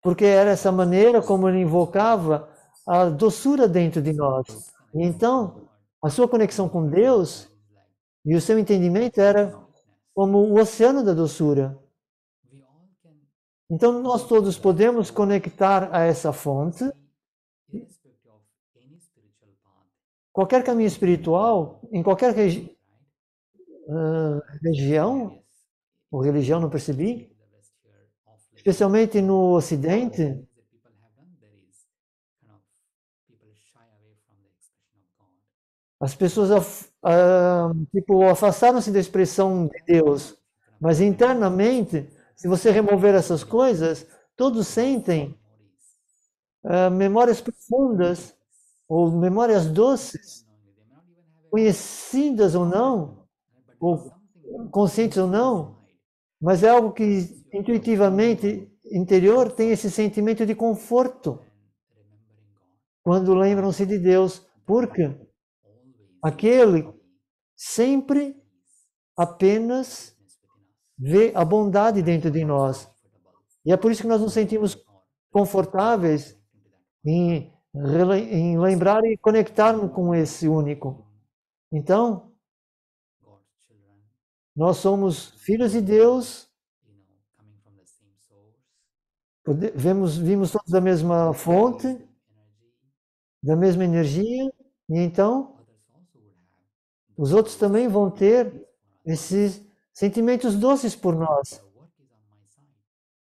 porque era essa maneira como ele invocava a doçura dentro de nós. E então, a sua conexão com Deus e o seu entendimento era como o oceano da doçura. Então, nós todos podemos conectar a essa fonte. Qualquer caminho espiritual, em qualquer região, ou religião, não percebi, especialmente no Ocidente, as pessoas tipo, afastaram-se da expressão de Deus, mas internamente, se você remover essas coisas, todos sentem memórias profundas ou memórias doces, conhecidas ou não, ou conscientes ou não, mas é algo que intuitivamente interior tem esse sentimento de conforto quando lembram-se de Deus, porque aquele sempre apenas vê a bondade dentro de nós. E é por isso que nós nos sentimos confortáveis em lembrar e conectarmos com esse único. Então, nós somos filhos de Deus, vimos todos da mesma fonte, da mesma energia, e então os outros também vão ter esses sentimentos doces por nós.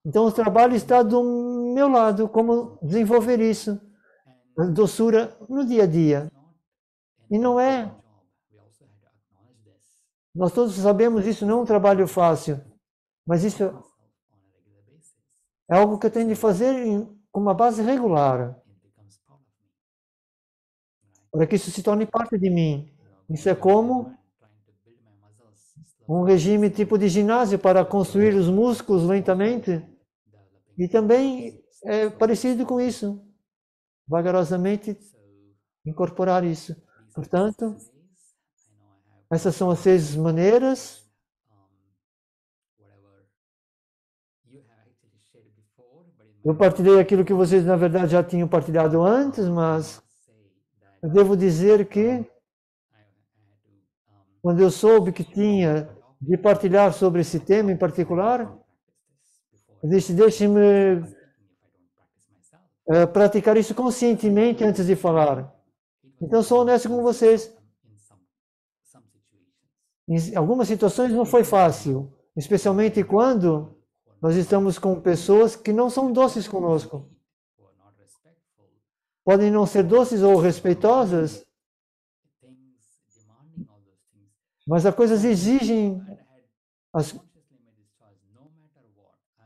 Então o trabalho está do meu lado, como desenvolver isso, a doçura no dia a dia. E não é, nós todos sabemos isso, não é um trabalho fácil, mas isso é algo que eu tenho de fazer com uma base regular, para que isso se torne parte de mim. Isso é como um regime tipo de ginásio para construir os músculos lentamente. E também é parecido com isso, vagarosamente incorporar isso. Portanto, essas são as 6 maneiras. Eu partilhei aquilo que vocês, na verdade, já tinham partilhado antes, mas eu devo dizer que quando eu soube que tinha de partilhar sobre esse tema em particular, eu disse, deixe-me praticar isso conscientemente antes de falar. Então, sou honesto com vocês. Em algumas situações não foi fácil, especialmente quando nós estamos com pessoas que não são doces conosco. Podem não ser doces ou respeitosas, mas as coisas exigem.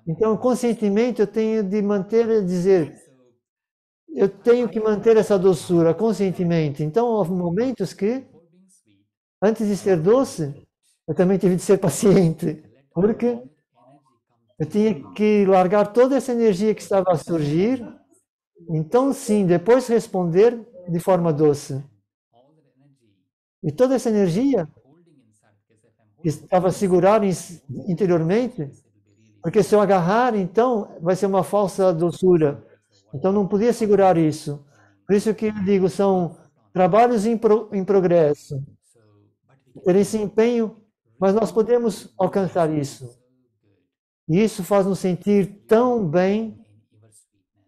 Então, conscientemente, eu tenho de manter, dizer, eu tenho que manter essa doçura conscientemente. Então, há momentos que, antes de ser doce, eu também tive de ser paciente. porque eu tinha que largar toda essa energia que estava a surgir, então sim, depois responder de forma doce. E toda essa energia que estava segurada interiormente, porque se eu agarrar, então vai ser uma falsa doçura. Então não podia segurar isso. Por isso que eu digo, são trabalhos em progresso. Ter esse empenho, mas nós podemos alcançar isso. E isso faz nos sentir tão bem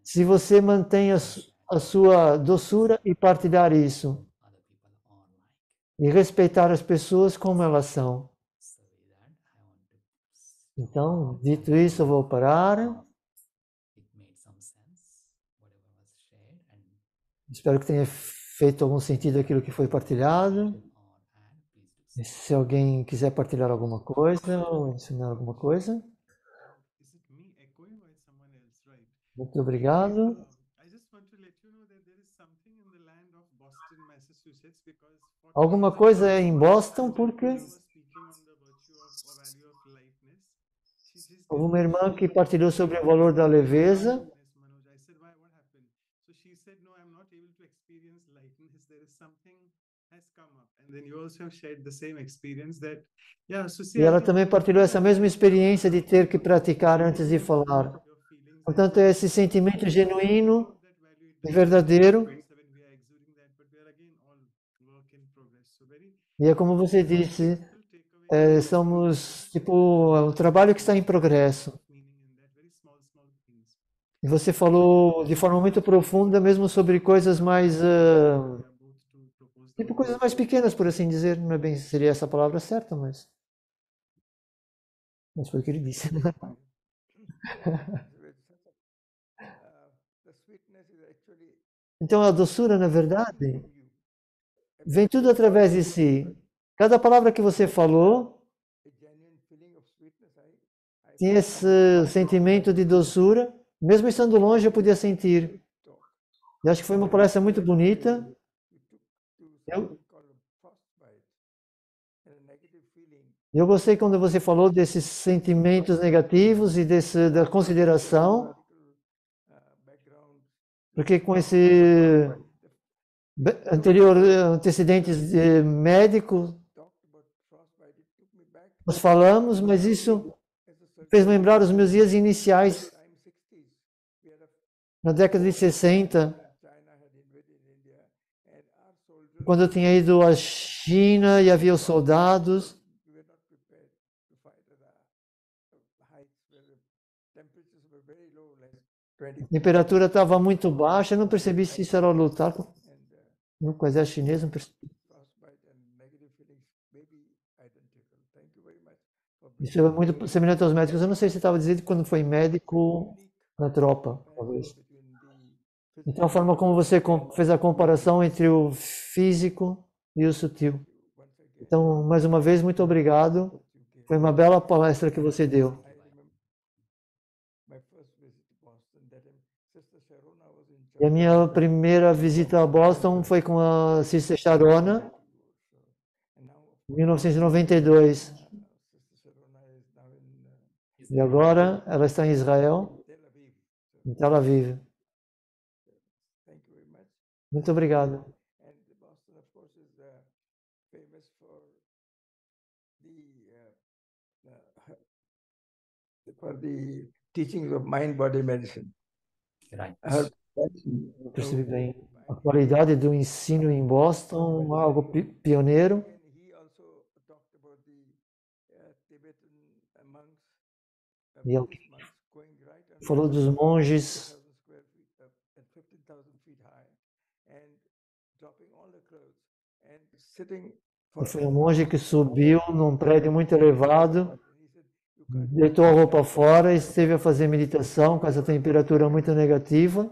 se você mantém a sua doçura e partilhar isso. E respeitar as pessoas como elas são. Então, dito isso, eu vou parar. Espero que tenha feito algum sentido aquilo que foi partilhado. E se alguém quiser partilhar alguma coisa ou ensinar alguma coisa. Muito obrigado. Alguma coisa em Boston, porque houve uma irmã que partilhou sobre o valor da leveza. E ela também partilhou essa mesma experiência de ter que praticar antes de falar. Portanto, é esse sentimento genuíno e verdadeiro. E é como você disse, somos tipo um trabalho que está em progresso. E você falou de forma muito profunda, mesmo sobre coisas mais tipo coisas mais pequenas, por assim dizer. Não é bem seria essa a palavra certa, mas foi o que ele disse. Então a doçura, na verdade, vem tudo através de si. Cada palavra que você falou tinha esse sentimento de doçura. Mesmo estando longe, eu podia sentir. Eu acho que foi uma palestra muito bonita. Eu gostei quando você falou desses sentimentos negativos e da consideração, porque com esse anterior antecedentes médicos, nós falamos, mas isso fez lembrar os meus dias iniciais, na década de 60, quando eu tinha ido à China e havia os soldados. A temperatura estava muito baixa, eu não percebi se isso era lutar com o exército chinês, não percebi. Isso é muito semelhante aos médicos. Eu não sei se estava dizendo quando foi médico na tropa, talvez. Então, a forma como você fez a comparação entre o físico e o sutil. Então, mais uma vez, muito obrigado. Foi uma bela palestra que você deu. E a minha primeira visita a Boston foi com a Sister Sharona, em 1992. E agora ela está em Israel, em Tel Aviv. Muito obrigado. For the teachings of mind body medicine. Right. Eu percebi bem. A qualidade do ensino em Boston, algo pioneiro. E ele falou dos monges. E foi um monge que subiu num prédio muito elevado, deitou a roupa fora e esteve a fazer meditação com essa temperatura muito negativa.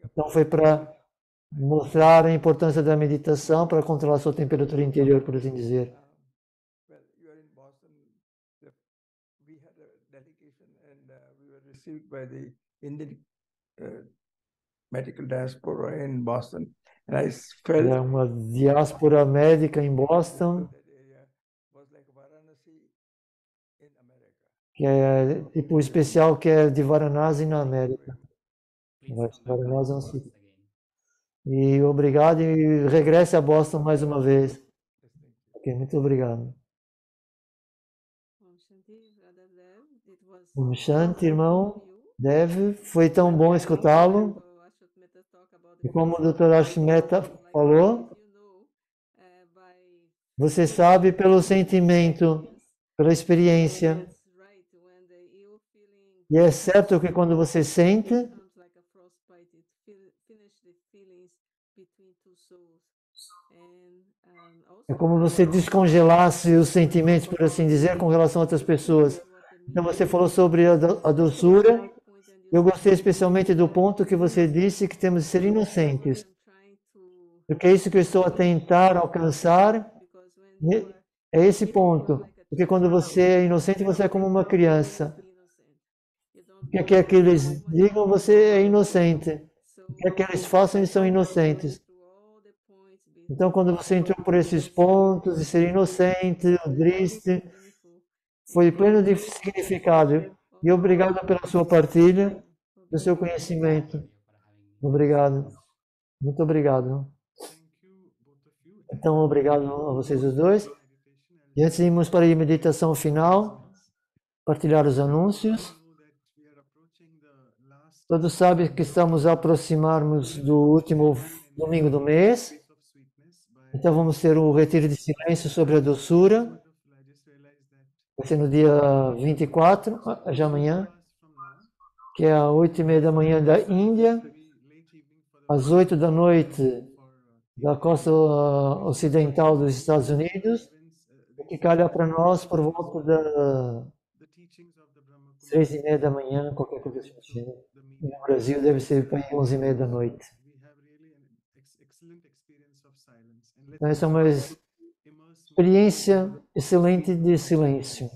Então foi para mostrar a importância da meditação para controlar a sua temperatura interior, por assim dizer. By the Indian medical diaspora in Boston, and I felt uma diáspora médica em Boston. que é tipo o especial que é de Varanasi na América. Please come back to Varanasi é um Boston ciclo. once again. E obrigado e regresse a Boston mais uma vez. Yes, thank you. Ok, muito obrigado. Om Shanti, Brother Dev. It was Om so Shanti, wonderful irmão. from you. Dev, foi tão bom escutá-lo. Like Ashwat Mehta talk about E the como o feelings Dr. of Ashmeta like falou, you know, by você sabe pelo sentimento, pela experiência. it's right when the ill feeling E é certo que quando você sente, comes like a frostbite, it finish the feelings between two souls. And also é como você descongelasse os sentimentos, por assim dizer, com relação a outras pessoas. Então você falou sobre a doçura. Eu gostei especialmente do ponto que você disse que temos de ser inocentes. Porque é isso que eu estou a tentar alcançar. É esse ponto. Porque quando você é inocente, você é como uma criança. O que quer que eles digam, você é inocente. O que quer que eles façam, eles são inocentes. Então, quando você entrou por esses pontos de ser inocente, triste, foi pleno de significado. E obrigado pela sua partilha, pelo seu conhecimento. Obrigado. Muito obrigado. Então, obrigado a vocês os dois. E antes de irmos para a meditação final, partilhar os anúncios. Todos sabem que estamos a aproximarmos do último domingo do mês. Então vamos ter o retiro de silêncio sobre a doçura. Vai ser no dia 24, já amanhã, que é às 8h30 da manhã da Índia, às 8 da noite da costa ocidental dos Estados Unidos, que calha para nós por volta das 3h30 da manhã, qualquer coisa assim. No Brasil deve ser para 11h30 da noite. Então, essa é uma experiência excelente de silêncio.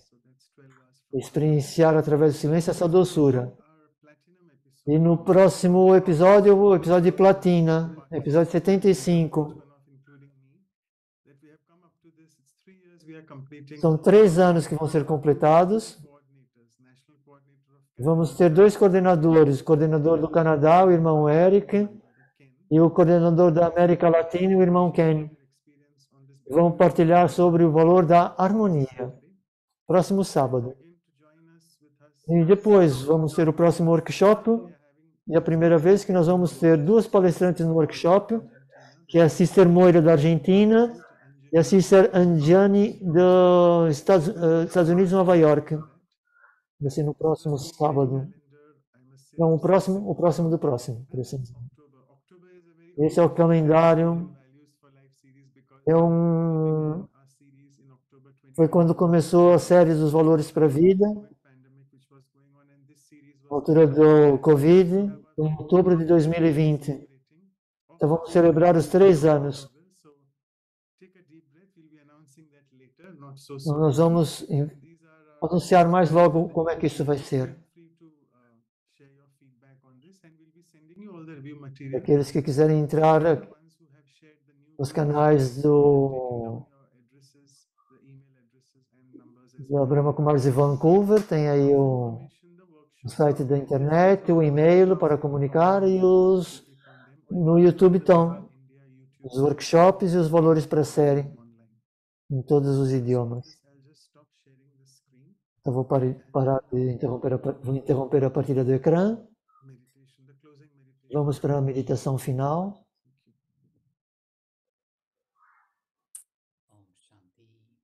Experienciar através do silêncio essa doçura. E no próximo episódio, o episódio de platina, episódio 75. São 3 anos que vão ser completados. Vamos ter 2 coordenadores, o coordenador do Canadá, o irmão Eric, e o coordenador da América Latina, o irmão Ken. Vão partilhar sobre o valor da harmonia, próximo sábado. E depois vamos ter o próximo workshop, e a primeira vez que nós vamos ter 2 palestrantes no workshop, que é a Sister Moira da Argentina e a Sister Anjani dos Estados Unidos, Nova York. Vai ser no próximo sábado. Não, o próximo do próximo. Esse é o calendário. Foi quando começou a série dos valores para a vida, na altura do Covid, em outubro de 2020. Então vamos celebrar os 3 anos. Então, nós vamos anunciar mais logo como é que isso vai ser. Aqueles que quiserem entrar nos canais da Brahma Kumaris de Vancouver, tem aí o site da internet, o e-mail para comunicar e no YouTube estão os workshops e os valores para a série em todos os idiomas. Então vou parar de interromper a partilha do ecrã. Vamos para a meditação final.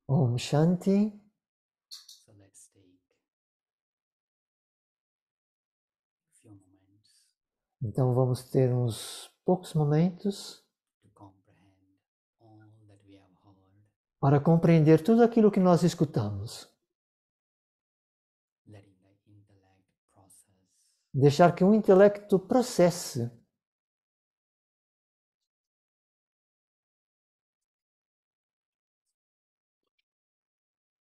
Om Shanti. So let's take a few moments Então vamos ter uns poucos momentos to comprehend all that we have heard, para compreender tudo aquilo que nós escutamos. letting the intellect process Deixar que o intelecto processe.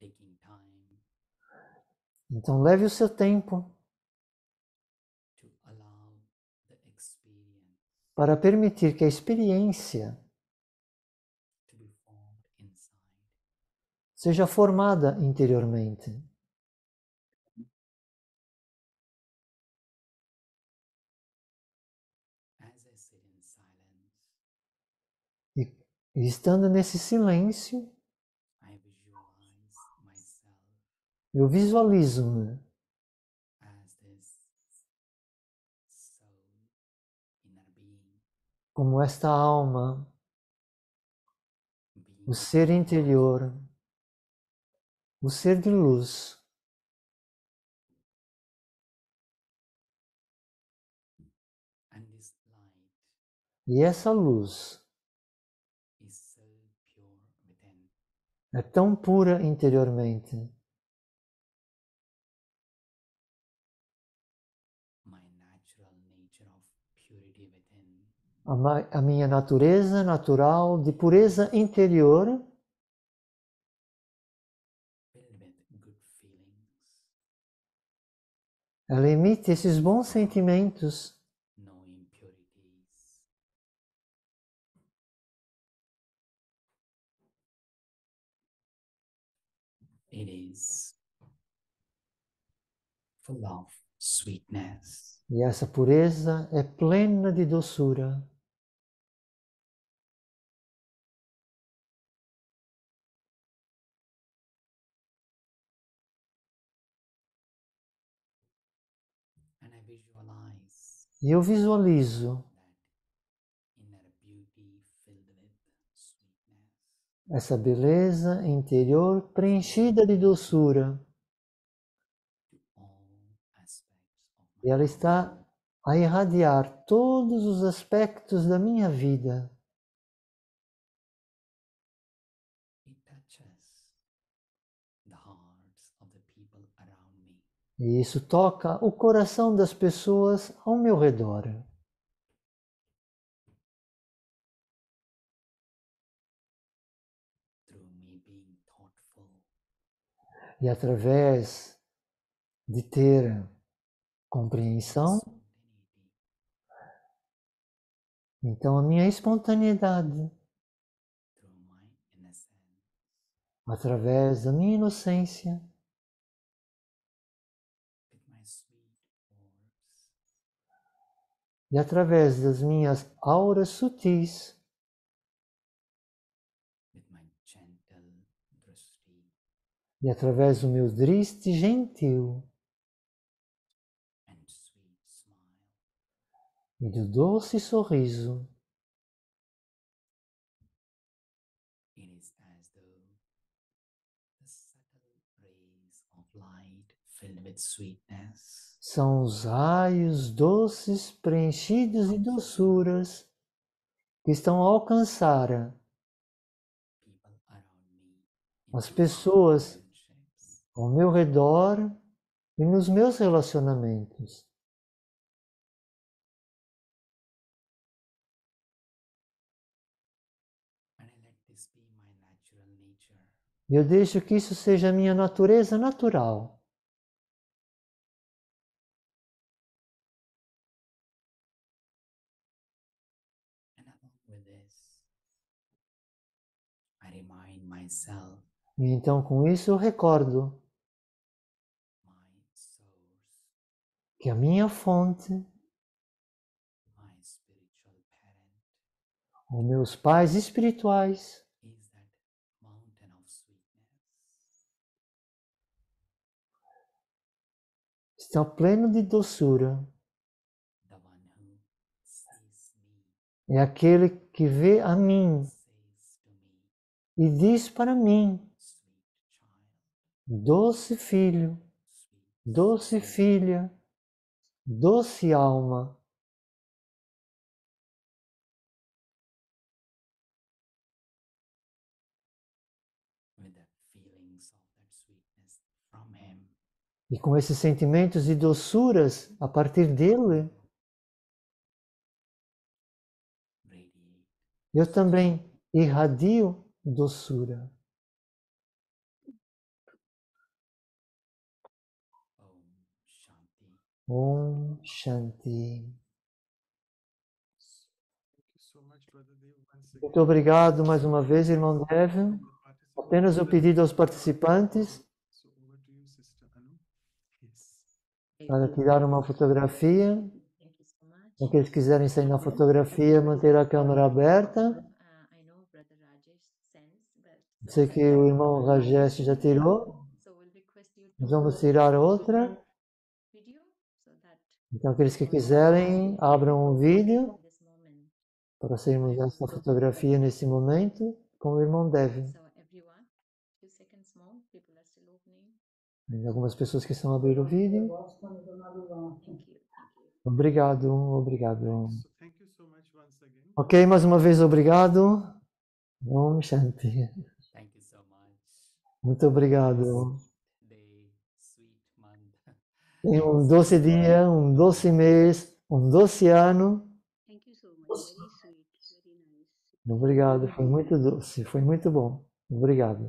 taking time Então leve o seu tempo to allow the experience para permitir que a experiência to be formed inside. seja formada interiormente. sit in silence. E estando nesse silêncio, I visualize myself eu visualizo-me as this soul, inner being, como esta alma, being o ser interior, o ser de luz. and this light E essa luz is so pure within. é tão pura interiormente. My natural nature of purity within A minha natureza natural de pureza interior, filled with good feelings, ela emite esses bons sentimentos, no impurities. It is full of sweetness. e essa pureza é plena de doçura. And I visualize E eu visualizo that inner beauty filled with sweetness. essa beleza interior preenchida de doçura. To all aspects of E my ela life. está a irradiar todos os aspectos da minha vida. It touches the hearts of the people around me. E isso toca o coração das pessoas ao meu redor. Through me being thoughtful, E através de ter compreensão, spontaneity, então a minha espontaneidade, through my innocence, através da minha inocência, with my sweet orbs, e através das minhas auras sutis, with my gentle drishti e através do meu driste gentil and sweet smile, e do doce sorriso, it is as though the subtle rays of light filled with sweetness são os raios doces preenchidos de doçuras que estão a alcançar people around me as in pessoas relationships. ao meu redor e nos meus relacionamentos. And I let this be my natural nature. E eu deixo que isso seja a minha natureza natural. And along with this, I remind myself E então com isso eu recordo my source, que a minha fonte, my spiritual parent, os meus pais espirituais, is that mountain of sweetness. está pleno de doçura. The one who sees me, É aquele que vê a mim says to me, e diz para mim, sweet child, doce filho, sweet doce soul, filha, doce alma. with the feelings of that sweetness from him. E com esses sentimentos de doçuras a partir dele, Radiate eu também irradio doçura. Om Shanti. Om Shanti. Thank you so much, Brother Dev. Once again, Muito obrigado mais uma vez, irmão Dev. the participants. Apenas o pedido aos participantes So over to you, Sister Anu. Yes. para tirar uma fotografia. Thank you so much. Aqueles que quiserem sair na fotografia, manter a câmera aberta. Sei que o irmão Rajesh já tirou. Nós vamos tirar outra. Então, aqueles que quiserem, abram o vídeo para sairmos dessa fotografia nesse momento com o irmão Dev. Tem algumas pessoas que estão abrindo o vídeo. Obrigado, obrigado. So thank you so much once again. Ok, mais uma vez obrigado. Om Shanti. Thank you so much. Muito obrigado. Day, sweet month. Tenha um doce dia, um doce mês, um doce ano. Thank you so much. Very sweet, very nice. Obrigado, foi muito doce, foi muito bom. Obrigado.